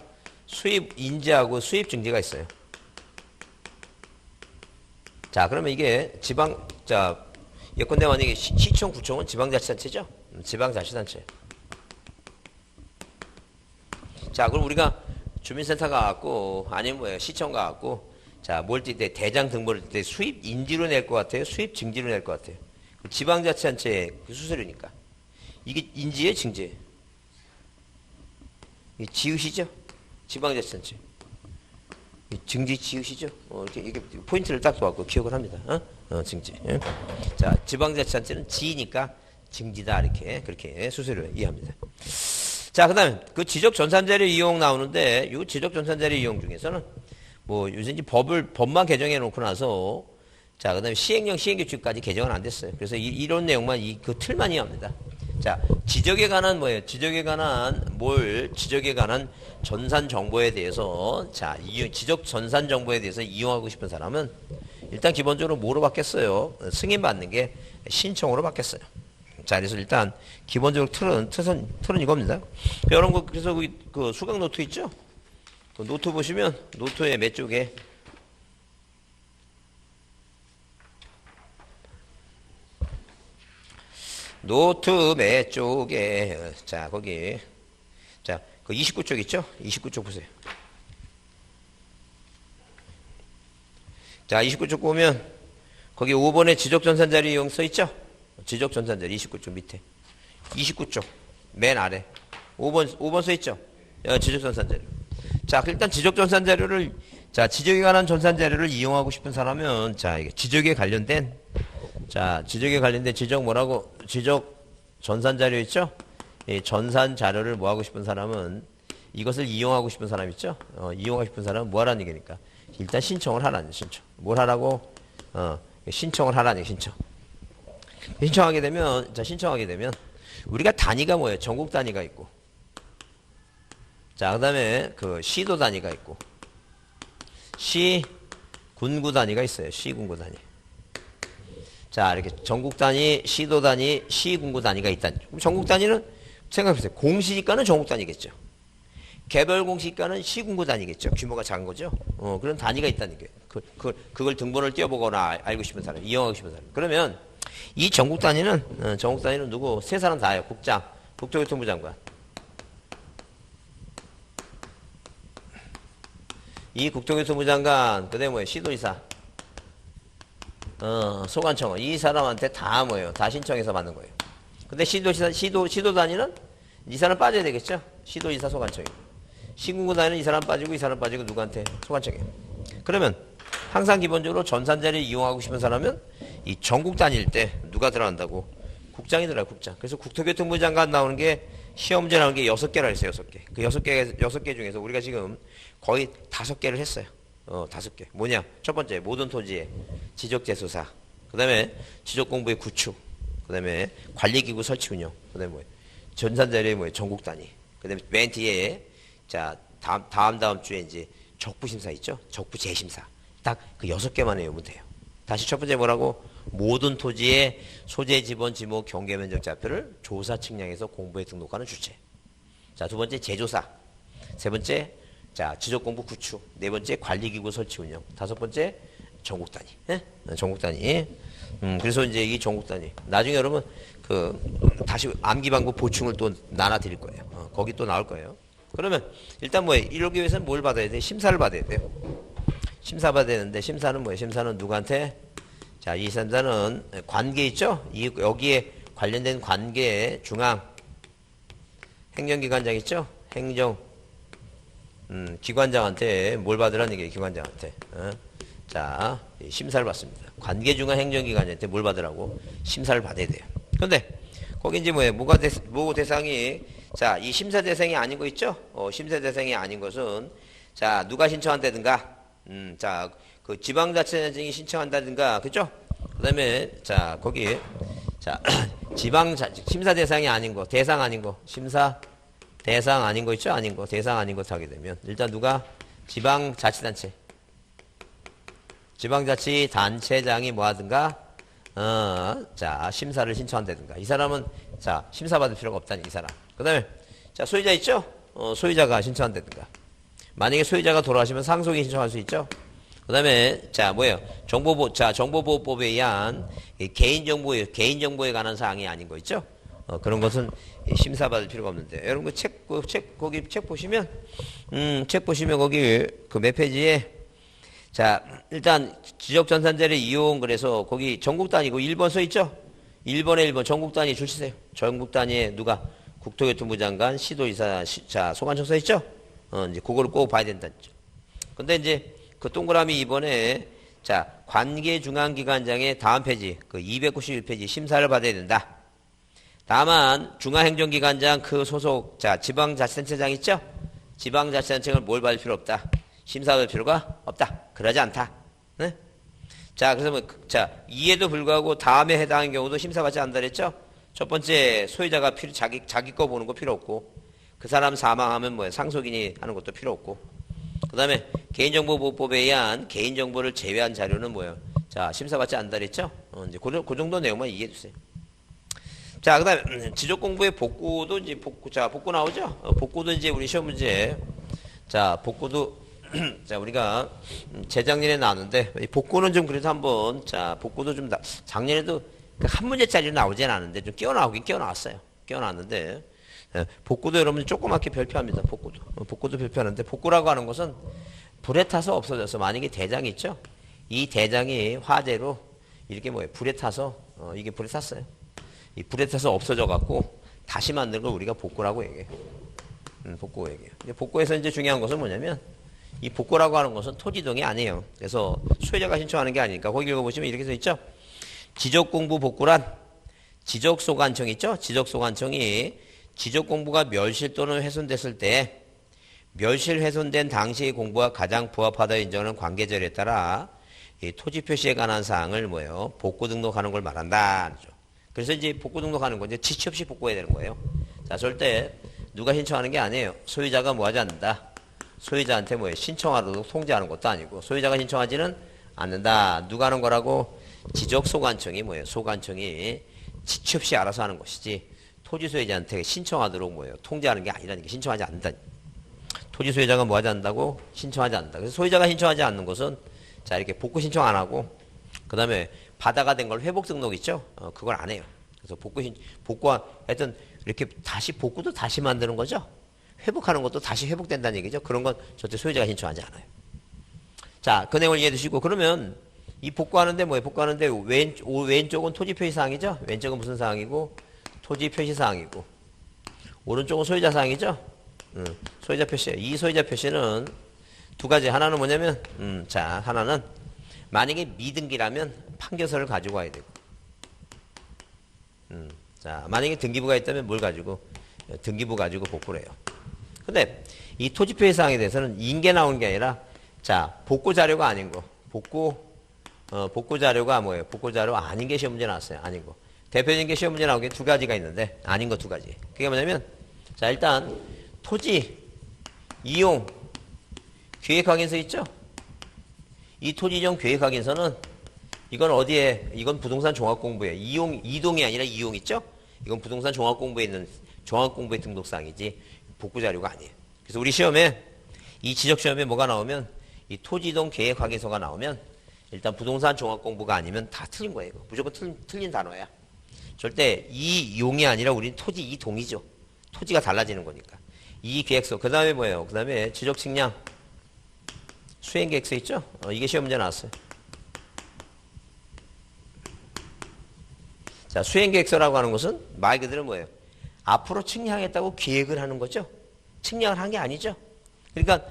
수입 인제하고 수입 증제가 있어요. 자, 그러면 이게 예컨대 만약에 시청 구청은 지방자치단체죠? 지방자치단체. 자, 그럼 우리가 주민센터 가갖고, 아니면 뭐예요? 시청 가갖고, 자, 뭘 뛸 때, 대장 등본을 뛸 때 수입 인지로 낼 것 같아요? 수입 증지로 낼 것 같아요? 지방자치단체의 그 수수료니까. 이게 인지예요? 증지예요? 지읒이죠? 지방자치단체. 증지 지읒이죠? 이게 포인트를 딱 둬갖고 기억을 합니다. 증지. 예? 자, 지방자치단체는 지니까 증지다. 그렇게 수수료 이해합니다. 자, 그 다음에 그 지적전산자료 이용 나오는데 이 지적전산자료 이용 중에서는 뭐 요새 이제 법만 개정해 놓고 나서 자, 그 다음에 시행령 시행규칙까지 개정은 안 됐어요. 그래서 이런 내용만 그 틀만 이해합니다. 자, 지적에 관한 뭐예요? 지적에 관한 전산 정보에 대해서, 자, 지적 전산 정보에 대해서 이용하고 싶은 사람은 일단 기본적으로 뭐로 받겠어요? 승인 받는 게 신청으로 받겠어요. 자, 그래서 일단 기본적으로 틀은 이겁니다. 여러분, 그래서 그 수강 노트 있죠? 그 노트 보시면 노트의 몇 쪽에 노트 몇 쪽에 자, 거기 자, 그 29쪽 있죠? 29쪽 보세요. 자, 29쪽 보면 거기 5번에 지적전산자료 이용 써 있죠? 지적전산자료 29쪽 밑에 29쪽 맨 아래 5번 써 있죠? 지적전산자료. 자, 일단 지적전산자료를 자, 지적에 관한 전산자료를 이용하고 싶은 사람은 자, 이게 지적에 관련된 지적 전산자료 있죠? 이 전산 자료를 뭐 하고 싶은 사람은 이것을 이용하고 싶은 사람 있죠? 이용하고 싶은 사람은 뭐 하라는 얘기니까 일단 신청을 하라는 얘기, 신청. 뭘 하라고? 신청을 하라는 얘기, 신청. 신청하게 되면 우리가 단위가 뭐예요? 전국 단위가 있고, 자, 그 다음에 그 시도 단위가 있고, 군구 단위가 있어요. 군구 단위. 자, 이렇게 전국 단위, 시도 단위, 군구 단위가 있다는. 그럼 전국 단위는 생각해보세요. 공시지가는 전국 단위겠죠. 개별 공시지가는 군구 단위겠죠. 규모가 작은 거죠. 그런 단위가 있다는 게. 그걸 등본을 띄워보거나 알고 싶은 사람, 이용하고 싶은 사람. 그러면 이 전국 단위는 누구? 세 사람 다예요. 국장, 국토교통부 장관. 이 국토교통부 장관, 그 다음에 뭐예요? 시도지사, 소관청은 이 사람한테 다 뭐예요? 다 신청해서 받는 거예요. 근데 시도 단위는 이 사람 빠져야 되겠죠? 시도지사, 소관청이. 시군구 단위는 이 사람 빠지고 누구한테? 소관청이에요. 그러면 항상 기본적으로 전산자를 이용하고 싶은 사람은 이 전국 단위일 때 누가 들어간다고? 국장이 들어가요, 국장. 그래서 국토교통부 장관 나오는 게 시험 문제 나오는 게 6개라 했어요, 6개. 그 6개 중에서 우리가 지금 거의 5개를 했어요. 5개. 뭐냐? 첫 번째, 모든 토지의 지적재소사. 그 다음에 지적공부의 구축. 그 다음에 관리기구 설치 운영. 그 다음에 뭐예요? 전산자료의 뭐예요? 전국 단위. 그 다음에 맨 뒤에, 자, 다음 주에 이제 적부심사 있죠? 적부 재심사. 딱 그 6개만 외우면 돼요. 다시 첫 번째 뭐라고? 모든 토지의 소재, 지번, 지목, 경계 면적 좌표를 조사 측량해서 공부에 등록하는 주체. 자, 두 번째 제조사. 세 번째, 자, 지적공부 구축. 네 번째, 관리기구 설치 운영. 다섯 번째, 전국 단위. 예? 전국 단위. 그래서 이제 이 전국 단위. 나중에 여러분, 다시 암기 방법 보충을 또 나눠 드릴 거예요. 거기 또 나올 거예요. 그러면, 일단 뭐예요? 이러기 위해서는 뭘 받아야 돼? 심사를 받아야 돼요. 심사 받아야 되는데, 심사는 뭐예요? 심사는 누구한테? 자, 이 심사는 관계 있죠? 여기에 관련된 관계 중앙 행정기관장 있죠? 기관장한테 뭘 받으라는 얘기예요, 기관장한테. 자, 심사를 받습니다. 관계 중앙 행정기관장한테 뭘 받으라고? 심사를 받아야 돼요. 근데, 거기 이제 뭐예요? 뭐 대상이, 자, 이 심사 대상이 아닌 거 있죠? 심사 대상이 아닌 것은, 자, 누가 신청한다든가, 자, 그 지방자치단체장이 신청한다든가, 그죠? 그 다음에, 자, 거기, 자, 심사 대상이 아닌 거, 대상 아닌 거, 심사 대상 아닌 거 있죠? 아닌 거, 대상 아닌 거 하게 되면, 일단 누가? 지방자치단체. 지방자치단체장이 뭐 하든가, 자, 심사를 신청한다든가. 이 사람은, 자, 심사받을 필요가 없다니, 이 사람. 그 다음에, 자, 소유자 있죠? 소유자가 신청한다든가. 만약에 소유자가 돌아가시면 상속이 신청할 수 있죠? 그 다음에, 자, 뭐예요? 정보보호법에 의한 개인정보에 관한 사항이 아닌 거 있죠? 그런 것은 심사받을 필요가 없는데. 여러분, 거기 책 보시면, 거기 그 몇 페이지에, 자, 일단 지적전산자료 이용, 그래서 거기 전국 단위고 1번 써 있죠? 1번에 1번 전국 단위 줄 치세요. 전국 단위에 누가? 국토교통부 장관, 시도지사, 자, 소관청 써 있죠? 이제 그거를 꼭 봐야 된다죠. 근데 이제 그 동그라미 2번에, 자, 관계중앙기관장의 다음 페이지, 그 291페이지 심사를 받아야 된다. 다만, 중앙행정기관장 그 소속, 자, 지방자치단체장 있죠? 지방자치단체장을 뭘 받을 필요 없다. 심사받을 필요가 없다. 그러지 않다. 네? 자, 그래서 뭐, 자, 이에도 불구하고 다음에 해당하는 경우도 심사받지 않는다 그랬죠? 첫 번째 소유자가 자기 거 보는 거 필요 없고 그 사람 사망하면 뭐야 상속인이 하는 것도 필요 없고 그 다음에 개인정보보호법에 의한 개인정보를 제외한 자료는 뭐예요? 자 심사받지 않는다 그랬죠? 이제 그 정도 내용만 이해해 주세요. 자 그다음에 지적공부의 복구도 이제 복구 나오죠? 복구도 이제 우리 시험 문제 자 복구도 자 우리가 재작년에 나왔는데 복구는 좀 그래도 한번 자 복구도 좀 작년에도 한 문제짜리는 나오진 않았는데 좀 끼어나왔어요. 끼어나왔는데 복구도 여러분들 조그맣게 별표합니다. 복구도 별표하는데 복구라고 하는 것은 불에 타서 없어져서 만약에 대장이 있죠. 이 대장이 화재로 이렇게 뭐예요? 불에 타서 이게 불에 탔어요. 이 불에 타서 없어져 갖고 다시 만드는 걸 우리가 복구라고 얘기해요. 복구 얘기해요. 복구에서 이제 중요한 것은 뭐냐면 이 복구라고 하는 것은 토지동이 아니에요. 그래서 소유자가 신청하는 게 아니니까 거기 읽어보시면 이렇게 써 있죠. 지적공부 복구란 지적소관청 있죠. 지적소관청이 지적공부가 멸실 또는 훼손됐을 때 멸실 훼손된 당시의 공부와 가장 부합하다 인정하는 관계절에 따라 이 토지 표시에 관한 사항을 뭐예요? 복구 등록하는 걸 말한다. 그래서 이제 복구 등록하는 건 이제 지체 없이 복구해야 되는 거예요. 자, 절대 누가 신청하는 게 아니에요. 소유자가 뭐 하지 않는다. 소유자한테 뭐예요? 신청하도록 통지하는 것도 아니고 소유자가 신청하지는 않는다. 누가 하는 거라고? 지적소관청이 뭐예요? 소관청이 지체 없이 알아서 하는 것이지 토지 소유자한테 신청하도록 뭐예요? 통지하는 게 아니라는 게 신청하지 않는다. 토지 소유자가 뭐 하지 않는다고? 신청하지 않는다. 그래서 소유자가 신청하지 않는 것은 자 이렇게 복구 신청 안 하고 그 다음에 바다가 된 걸 회복 등록 있죠? 그걸 안 해요. 그래서 복구와 하여튼 이렇게 다시 복구도 다시 만드는 거죠? 회복하는 것도 다시 회복된다는 얘기죠? 그런 건 절대 소유자가 신청하지 않아요. 자, 그 내용을 이해해 두시고 그러면 이 복구하는데 뭐예요? 복구하는데 왼쪽은 토지 표시 사항이죠? 왼쪽은 무슨 사항이고? 토지 표시 사항이고 오른쪽은 소유자 사항이죠? 소유자 표시. 이 소유자 표시는 두 가지. 하나는 뭐냐면 자 하나는 만약에 미등기라면 판결서를 가지고 와야 되고 자 만약에 등기부가 있다면 뭘 가지고 등기부 가지고 복구를 해요. 근데 이 토지 표시 사항에 대해서는 인계 나오는 게 아니라 자 복구 자료가 아닌 거 복구 자료가 뭐예요? 복구 자료 아닌 게 시험 문제 나왔어요. 아닌 거. 대표적인 게 시험 문제 나온 게 두 가지가 있는데 아닌 거 두 가지. 그게 뭐냐면 자 일단 토지 이용 계획 확인서 있죠? 이 토지 이용 계획 확인서는 이건 어디에 이건 부동산 종합 공부에 이동이 아니라 이용 있죠? 이건 부동산 종합 공부에 있는 종합 공부의 등록사항이지 복구 자료가 아니에요. 그래서 우리 시험에 이 지적 시험에 뭐가 나오면 이 토지 이동 계획 확인서가 나오면 일단 부동산 종합 공부가 아니면 다 틀린 거예요. 무조건 틀린 단어야. 절대 이용이 아니라 우리는 토지 이동이죠. 토지가 달라지는 거니까. 이 계획서. 그 다음에 뭐예요? 그 다음에 지적 측량 수행 계획서 있죠? 이게 시험 문제 나왔어요. 자, 수행 계획서라고 하는 것은 말 그대로 뭐예요? 앞으로 측량하겠다고 계획을 하는 거죠. 측량을 한 게 아니죠. 그러니까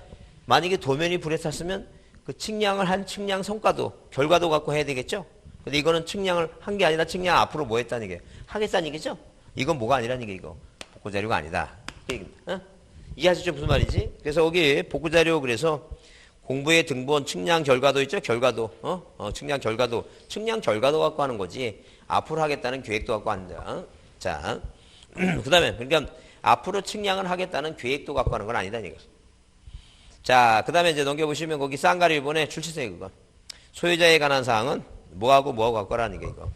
만약에 도면이 불에 탔으면 그 측량을 한 측량 성과도 결과도 갖고 해야 되겠죠. 근데 이거는 측량을 한 게 아니라 측량 앞으로 뭐 했다는 게 하겠다는 얘기죠. 이건 뭐가 아니라는 게 이거 복구 자료가 아니다. 이해하시죠? 무슨 말이지? 그래서 여기 복구 자료 그래서 공부에 등본 측량 결과도 있죠. 결과도 측량 결과도 갖고 하는 거지. 앞으로 하겠다는 계획도 갖고 한다. 자, 그다음에 그러니까 앞으로 측량을 하겠다는 계획도 갖고 하는 건 아니다는 얘기죠. 자, 그다음에 이제 넘겨보시면 거기 쌍가리 1번에 출처세 그거 소유자에 관한 사항은 뭐하고 갖고 하라는 게 이거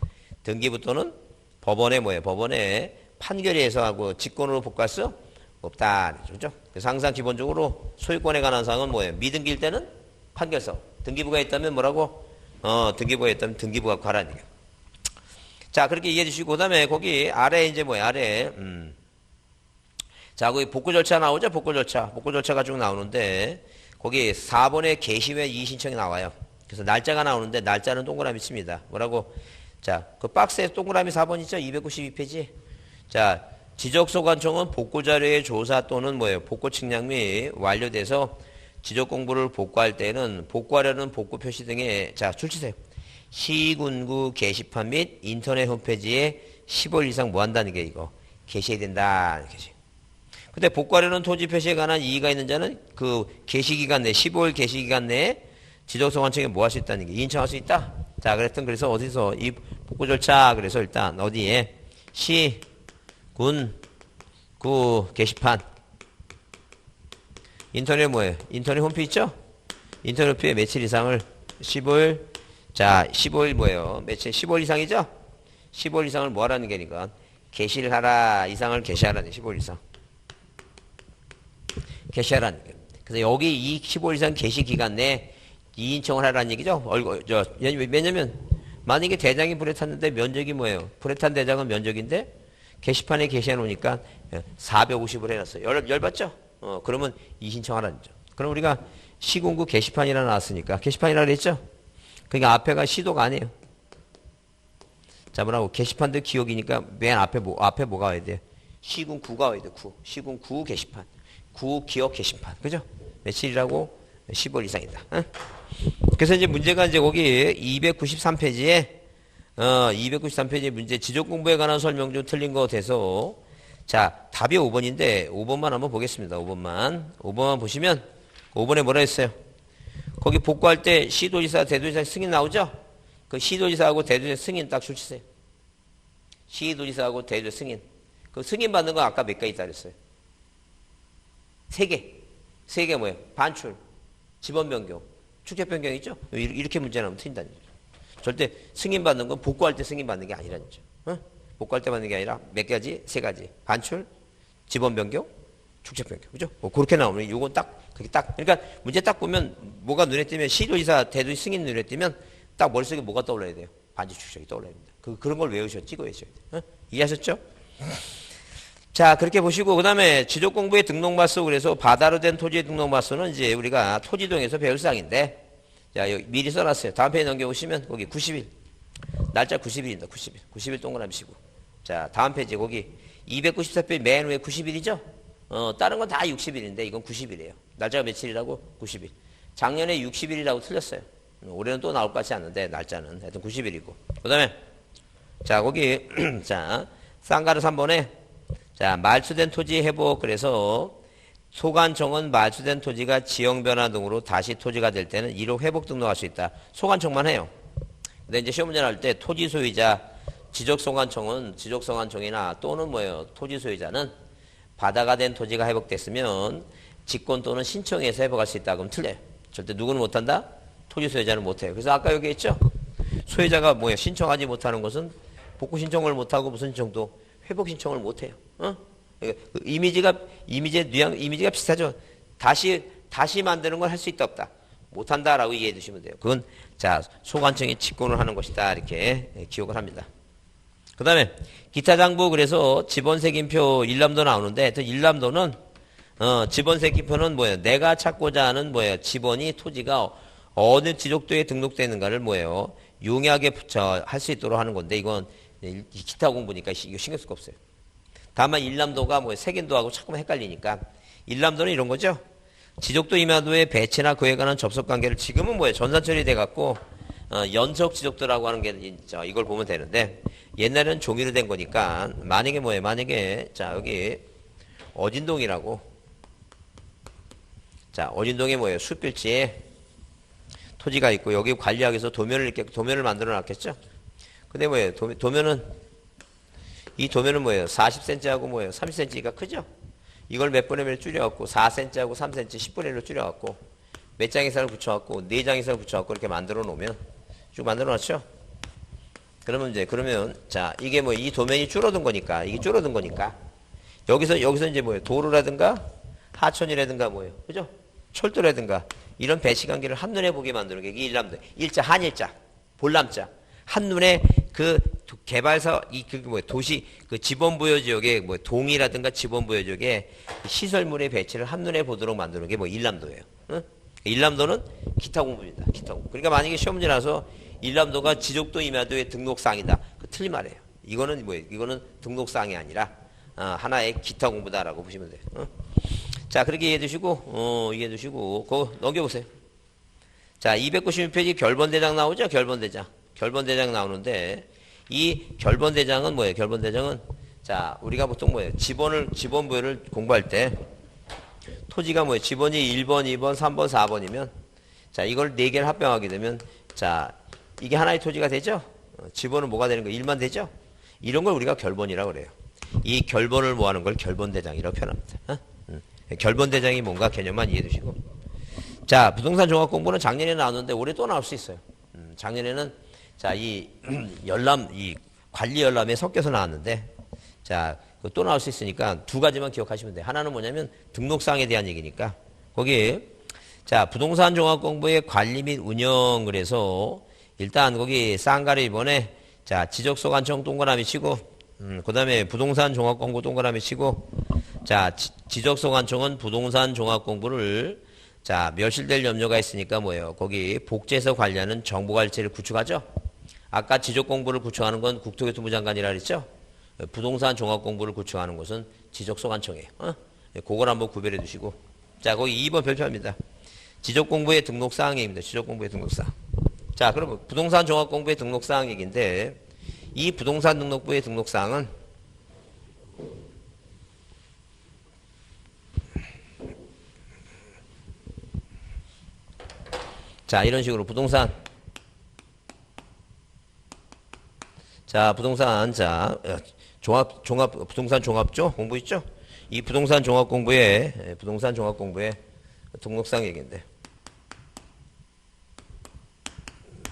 등기부 또는 법원에 뭐예요? 법원에 판결에 해서하고 직권으로 복구할 수 없다. 그렇죠? 그래서 항상 기본적으로 소유권에 관한 사항은 뭐예요? 미등기일 때는 판결서. 등기부가 있다면 뭐라고? 등기부가 있다면 등기부 갖고 하라는 얘기예요. 자, 그렇게 이해해 주시고 그다음에 거기 아래 이제 뭐예요? 아래 자, 거기 복구 절차 나오죠? 복구 절차가 쭉 나오는데 거기 4번에 게시외 이의신청이 나와요. 그래서 날짜가 나오는데 날짜는 동그라미 칩니다. 뭐라고? 자, 그 박스에 동그라미 4번 있죠? 292페이지. 자, 지적소관청은 복구자료의 조사 또는 뭐예요? 복구 측량 및 완료돼서 지적공부를 복구할 때는 복구하려는 복구 표시 등의 자, 출처세. 시군구 게시판 및 인터넷 홈페이지에 10월 이상 뭐 한다는 게 이거 게시해야 된다. 게시. 근데 복구하려는 토지 표시에 관한 이의가 있는 자는 그 게시기간 내 15일 게시기간 내에 지적소관청에 뭐 할 수 있다는 게 인청할 수 있다. 자, 그래서 어디서 이 복구 절차 그래서 일단 어디에 시, 군, 구, 게시판. 인터넷 뭐예요? 인터넷 홈피 있죠? 인터넷 홈피에 며칠 이상을 15일. 자, 15일 뭐예요? 며칠? 15일 이상이죠? 15일 이상을 뭐 하라는 게니까 게시를 하라. 이상을 게시하라는 15일 이상. 게시하라는 게. 그래서 여기 이 15일 이상 게시 기간 내에 이인청을 하라는 얘기죠? 왜냐면 만약에 대장이 불에 탔는데 면적이 뭐예요? 불에 탄 대장은 면적인데 게시판에 게시해 놓으니까 450을 해놨어요. 열받죠? 그러면 이신청하라는 거죠. 그럼 우리가 시군구 게시판이라 나왔으니까 게시판이라 그랬죠? 그러니까 앞에가 시도가 아니에요. 자, 뭐라고? 게시판도 기억이니까 맨 앞에 뭐가 와야 돼? 시군구가 와야 돼. 시군구 게시판. 구 기억 게시판. 그죠? 며칠이라고? 10월 이상이다. 어? 그래서 이제 문제가 이제 거기 293페이지에 293페이지 문제 지적 공부에 관한 설명 좀 틀린 거 돼서 자, 답이 5번인데 5번만 한번 보겠습니다. 5번만 보시면 5번에 뭐라 했어요? 거기 복구할 때 시도지사, 대도지사 승인 나오죠? 그 시도지사하고 대도지사 승인 딱 줄치세요. 시도지사하고 대도지사 승인. 그 승인 받는 거 아까 몇 개 있다 그랬어요? 3개. 3개 뭐예요? 반출, 지번 변경, 축적 변경 있죠? 이렇게 문제 나오면 틀린다는 거죠. 절대 승인 받는 건 복구할 때 승인 받는 게 아니라는 거죠. 어? 복구할 때 받는 게 아니라 몇 가지? 3가지. 반출, 지번 변경, 축적 변경. 그죠? 뭐 그렇게 나오면 요건 딱 그게 딱 그러니까 문제 딱 보면 뭐가 눈에 띄면 시도지사, 대도지 승인 눈에 띄면 딱 머릿속에 뭐가 떠올라야 돼요? 반지 축적이 떠올라야 됩니다. 그런 걸 찍어야 돼요. 어? 이해하셨죠? 자, 그렇게 보시고, 그 다음에 지적공부의 등록마수, 그래서 바다로 된 토지의 등록마수는 이제 우리가 토지동에서 배울 사항인데, 자, 여기 미리 써놨어요. 다음 페이지 넘겨보시면, 거기 90일. 날짜 90일입니다. 90일. 90일 동그라미 치고. 자, 다음 페이지, 거기 294페이지 맨 위에 90일이죠? 다른 건 다 60일인데, 이건 90일이에요. 날짜가 며칠이라고? 90일. 작년에 60일이라고 틀렸어요. 올해는 또 나올 것 같지 않는데, 날짜는. 하여튼 90일이고. 그 다음에, 자, 거기, 자, 쌍가루 3번에, 자, 말소된 토지 회복. 그래서 소관청은 말소된 토지가 지형 변화 등으로 다시 토지가 될 때는 이로 회복 등록할 수 있다. 소관청만 해요. 근데 이제 시험 문제 나올 때 토지 소유자, 지적소관청이나 또는 뭐예요? 토지 소유자는 바다가 된 토지가 회복됐으면 직권 또는 신청해서 회복할 수 있다. 그럼 틀려요. 절대 누구는 못한다? 토지 소유자는 못해요. 그래서 아까 여기 있죠? 소유자가 뭐예요? 신청하지 못하는 것은 복구 신청을 못하고 무슨 신청도 회복 신청을 못해요. 이미지가 비슷하죠. 다시 만드는 걸 할 수 있다 없다. 못한다라고 이해해 주시면 돼요. 그건 자 소관청이 직권을 하는 것이다 이렇게 기억을 합니다. 그 다음에 기타 장부 그래서 지번색임표 일람도 나오는데 하여튼 일람도는 지번색임표는 뭐예요? 내가 찾고자 하는 뭐예요? 지번이 토지가 어느 지적도에 등록되는가를 뭐예요? 용이하게 할 수 있도록 하는 건데 이건 기타 공부니까 이거 신경 쓸 거 없어요. 다만 일람도가 뭐 색인도하고 자꾸만 헷갈리니까 일람도는 이런 거죠. 지적도 임야도의 배치나 그에 관한 접속관계를 지금은 뭐예요? 전산처리 돼갖고 연속 지적도라고 하는 게 있죠. 이걸 보면 되는데 옛날에는 종이로 된 거니까 만약에 뭐예요? 만약에 자 여기 어진동이라고 자 어진동에 뭐예요? 숲필지에 토지가 있고 여기 관리하기 위해서 도면을 만들어 놨겠죠. 근데 뭐예요? 이 도면은 뭐예요? 40cm하고 뭐예요? 30cm가 크죠? 이걸 몇 분의 1 줄여갖고 4cm하고 3cm 10분의 1로 줄여갖고 몇 장의 살을 붙여갖고 4장의 살을 붙여갖고 이렇게 만들어 놓으면 쭉 만들어 놨죠? 그러면 자 이게 뭐 이 도면이 줄어든 거니까 이게 줄어든 거니까 여기서 이제 뭐예요? 도로라든가 하천이라든가 뭐예요? 그죠? 철도라든가 이런 배치관계를 한눈에 보게 만드는 게 이게 일람도 일자 한일자 볼람자 한눈에 그 개발사 도시 그 지번부여 지역에 뭐 동이라든가 지번부여 지역에 시설물의 배치를 한눈에 보도록 만드는 게 뭐 일람도예요. 응? 일람도는 기타 공부입니다. 기타 공부. 그러니까 만약에 시험 문제 나서 일람도가 지적도 임야도의 등록사항이다. 그 틀린 말이에요. 이거는 뭐예요? 이거는 등록사항이 아니라 하나의 기타 공부다라고 보시면 돼요. 응? 자 그렇게 이해해 두시고 그거 넘겨보세요. 자 296페이지 결번대장 나오죠? 결번대장 나오는데 이 결번대장은 뭐예요? 결번대장은 자 우리가 보통 뭐예요? 지번부여를 공부할 때 토지가 뭐예요? 지번이 1번, 2번, 3번, 4번이면 자 이걸 4개를 합병하게 되면 자 이게 하나의 토지가 되죠? 지번은 뭐가 되는 거예요? 1만 되죠? 이런 걸 우리가 결본이라고 그래요. 이 결본을 모아놓은 걸 결본대장이라고 표현합니다. 결본대장이 뭔가 개념만 이해해 두시고. 자, 부동산 종합 공부는 작년에 나왔는데 올해 또 나올 수 있어요. 작년에는 자, 이 이 관리 열람에 섞여서 나왔는데 자, 또 나올 수 있으니까 두 가지만 기억하시면 돼요. 하나는 뭐냐면 등록사항에 대한 얘기니까 거기 자, 부동산 종합 공부의 관리 및 운영 그래서 일단 거기 쌍가루 이번에 자, 지적소관청 동그라미 치고 그 다음에 부동산 종합 공부 동그라미 치고 자, 지적소관청은 부동산 종합 공부를 자, 멸실될 염려가 있으니까 뭐예요? 거기 복지에서 관리하는 정보관리체를 구축하죠? 아까 지적공부를 구축하는 건 국토교통부 장관이라 그랬죠? 부동산 종합공부를 구축하는 것은 지적소관청이에요. 그걸 한번 구별해 두시고. 자, 거기 2번 별표입니다. 지적공부의 등록사항입니다. 지적공부의 등록사항. 자, 그러면 부동산 종합공부의 등록사항 얘기인데 이 부동산 등록부의 등록사항은 자, 이런 식으로 부동산 자, 부동산 부동산 종합조 공부 있죠? 이 부동산 종합 공부의 등록사항 얘기인데.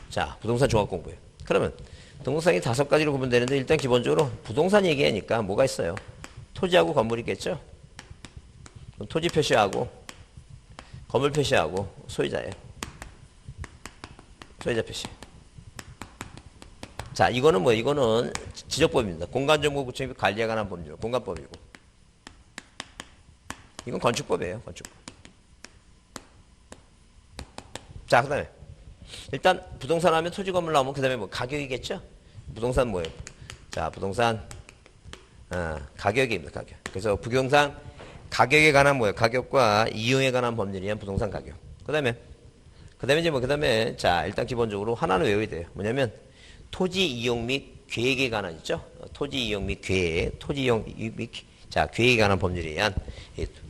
자, 부동산 종합 공부에. 그러면 등록사항이 5가지로 구분되는데 일단 기본적으로 부동산 얘기하니까 뭐가 있어요? 토지하고 건물이 있겠죠? 토지 표시하고 건물 표시하고 소유자예요. 소유자 표시. 자, 이거는 뭐, 이거는 지적법입니다. 공간정보구청이 관리에 관한 법률, 공간법이고. 이건 건축법이에요, 건축법. 자, 그 다음에. 일단, 부동산 하면 토지 건물 나오면 그 다음에 뭐, 가격이겠죠? 부동산 뭐예요? 자, 부동산, 가격입니다, 가격. 그래서 부동산 가격에 관한 뭐예요? 가격과 이용에 관한 법률이란 부동산 가격. 그 다음에 이제 뭐, 그 다음에, 자, 일단 기본적으로 하나는 외워야 돼요. 뭐냐면, 토지 이용 및 계획에 관한 있죠? 토지 이용 및 계획, 토지 이용 및 자, 계획에 관한 법률에 의한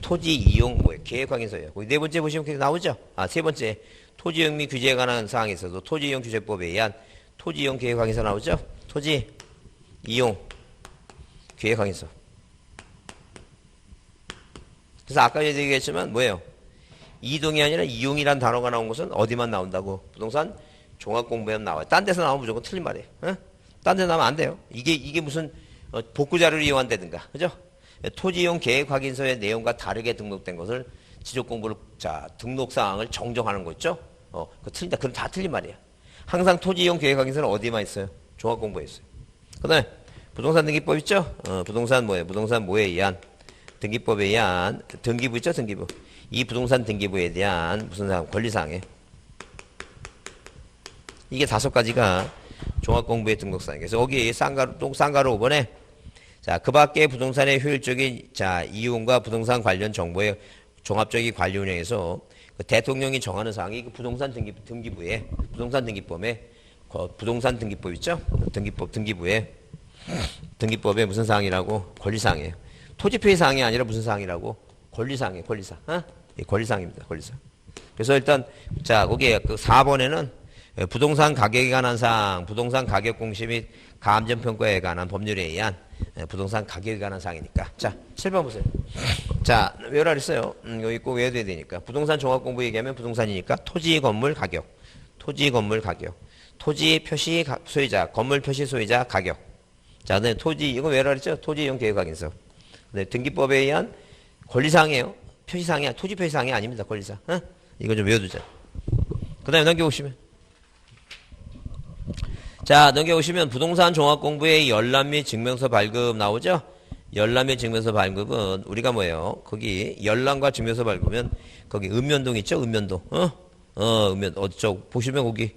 토지 이용 뭐예요? 계획 확인서예요. 거기 네 번째 보시면 나오죠? 세 번째 토지 이용 및 규제에 관한 사항에 있어서 토지 이용 규제법에 의한 토지 이용 계획 확인서 나오죠? 토지 이용 계획 확인서. 그래서 아까 얘기했지만 뭐예요? 이동이 아니라 이용이란 단어가 나온 것은 어디만 나온다고? 부동산 종합공부에 나와요. 딴 데서 나오면 무조건 틀린 말이에요. 딴 데 나오면 안 돼요. 이게 무슨 복구자료를 이용한다든가. 그죠? 토지이용 계획 확인서의 내용과 다르게 등록된 것을 지적공부를, 자, 등록사항을 정정하는 거 있죠? 그거 틀린다. 그럼 다 틀린 말이에요. 항상 토지이용 계획 확인서는 어디만 있어요? 종합공부에 있어요. 그 다음에 부동산 등기법 있죠? 부동산 뭐예요? 부동산 뭐에 의한 등기법에 의한 등기부 있죠? 등기부. 이 부동산 등기부에 대한 무슨 사항? 권리사항이에요. 이게 5가지가 종합공부의 등록사항이에요. 그래서 거기 쌍가루 5번에 자, 그 밖에 부동산의 효율적인 자, 이용과 부동산 관련 정보의 종합적인 관리 운영에서 그 대통령이 정하는 사항이 그 부동산 등기부에 부동산 등기법에 부동산 등기법 있죠? 등기법에 무슨 사항이라고? 권리사항이에요. 토지표시 사항이 아니라 무슨 사항이라고? 권리사항이에요. 권리사항. 권리사항입니다. 권리사항. 그래서 일단 자, 거기에 그 4번에는 부동산 가격에 관한 사항, 부동산 가격 공시 및 감정평가에 관한 법률에 의한 부동산 가격에 관한 사항이니까. 자, 7번 보세요. 자, 외우라 그랬어요. 여기 꼭 외워둬야 되니까. 부동산 종합공부 얘기하면 부동산이니까 토지 건물 가격, 토지 건물 가격, 토지 표시 소유자, 건물 표시 소유자 가격. 자, 네, 토지, 이거 외우라 그랬죠? 토지 이용 계획 확인서. 네, 등기법에 의한 권리사항이에요. 표시사항이, 토지 표시사항이 아닙니다. 권리사항. 이거 좀 외워두자. 그 다음에 넘겨보시면. 자, 넘겨오시면 부동산 종합공부의 열람 및 증명서 발급 나오죠? 열람 및 증명서 발급은 우리가 뭐예요? 거기 열람과 증명서 발급은 거기 읍면동 있죠? 읍면동. 어쪽 보시면 거기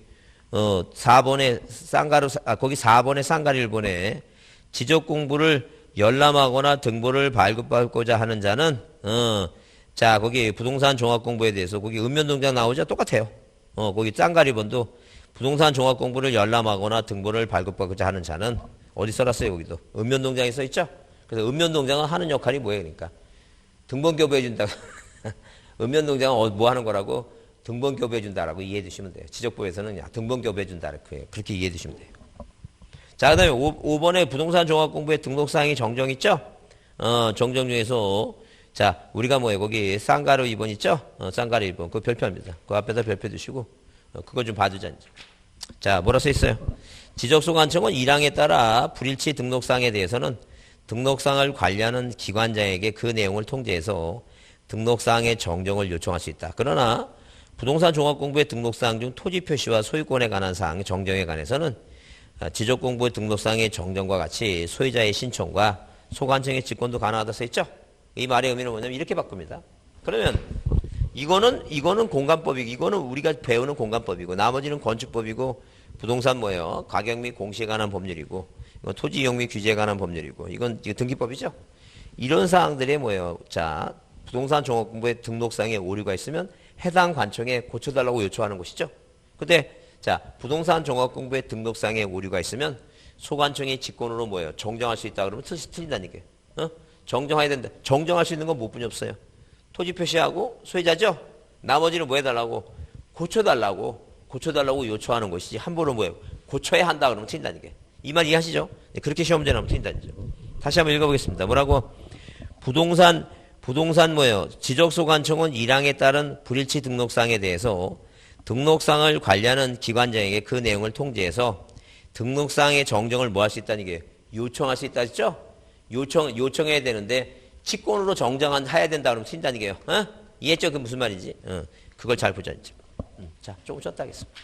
4번에 거기 4번에 쌍가리를 보내 지적공부를 열람하거나 등본을 발급받고자 하는 자는 자, 거기 부동산 종합공부에 대해서 거기 읍면동장 나오죠? 똑같아요. 거기 쌍가리본도 부동산 종합공부를 열람하거나 등본을 발급받고자 하는 자는 어디 써놨어요? 여기도 읍면동장에 써있죠? 그래서 읍면동장은 하는 역할이 뭐예요? 그러니까 등본 교부해준다. 읍면동장은 뭐 하는 거라고? 등본 교부해준다라고 이해해 두시면 돼요. 지적부에서는 등본 교부해준다 그렇게 이해해 두시면 돼요. 자, 그 다음에 5번에 부동산 종합공부의 등록사항이 정정 있죠? 정정 중에서, 자, 우리가 뭐예요? 거기 쌍가루 2번 있죠? 쌍가루 2번. 그거 별표입니다. 그 앞에다 별표 두시고, 그거 좀 봐두자, 이제. 자, 뭐라 써 있어요? 지적소관청은 1항에 따라 불일치 등록사항에 대해서는 등록사항을 관리하는 기관장에게 그 내용을 통지해서 등록사항의 정정을 요청할 수 있다. 그러나 부동산 종합공부의 등록사항 중 토지 표시와 소유권에 관한 사항 정정에 관해서는 지적공부의 등록사항의 정정과 같이 소유자의 신청과 소관청의 직권도 가능하다 써 있죠? 이 말의 의미는 뭐냐면 이렇게 바꿉니다. 그러면 이거는 공간법이고 이거는 우리가 배우는 공간법이고 나머지는 건축법이고 부동산 뭐예요? 가격 및 공시에 관한 법률이고 이건 토지 이용 및 규제에 관한 법률이고 이건 등기법이죠? 이런 사항들이 뭐예요? 자, 부동산 종합공부의 등록사항에 오류가 있으면 해당 관청에 고쳐달라고 요청하는 것이죠. 근데 자, 부동산 종합공부의 등록사항에 오류가 있으면 소관청이 직권으로 뭐예요? 정정할 수 있다 그러면 틀린다는 얘기예요. 정정해야 된다. 정정할 수 있는 건 뭐뿐이 없어요. 토지 표시하고 소유자죠? 나머지는 뭐 해달라고? 고쳐달라고 요청하는 것이지. 함부로 뭐예요? 고쳐야 한다 그러면 틀린다는 게. 이 말 이해하시죠? 네, 그렇게 시험 문제 나오면 틀린다는 거죠. 다시 한번 읽어보겠습니다. 뭐라고? 부동산 뭐예요? 지적소관청은 1항에 따른 불일치 등록사항에 대해서 등록사항을 관리하는 기관장에게 그 내용을 통지해서 등록사항의 정정을 뭐 할 수 있다는 게 요청할 수 있다 했죠? 요청해야 되는데 직권으로 정정해야 된다 그러면 틀린다는 게요. 이해했죠? 그 무슨 말인지? 그걸 잘 보자 이제. 자, 조금 쉬었다 하겠습니다.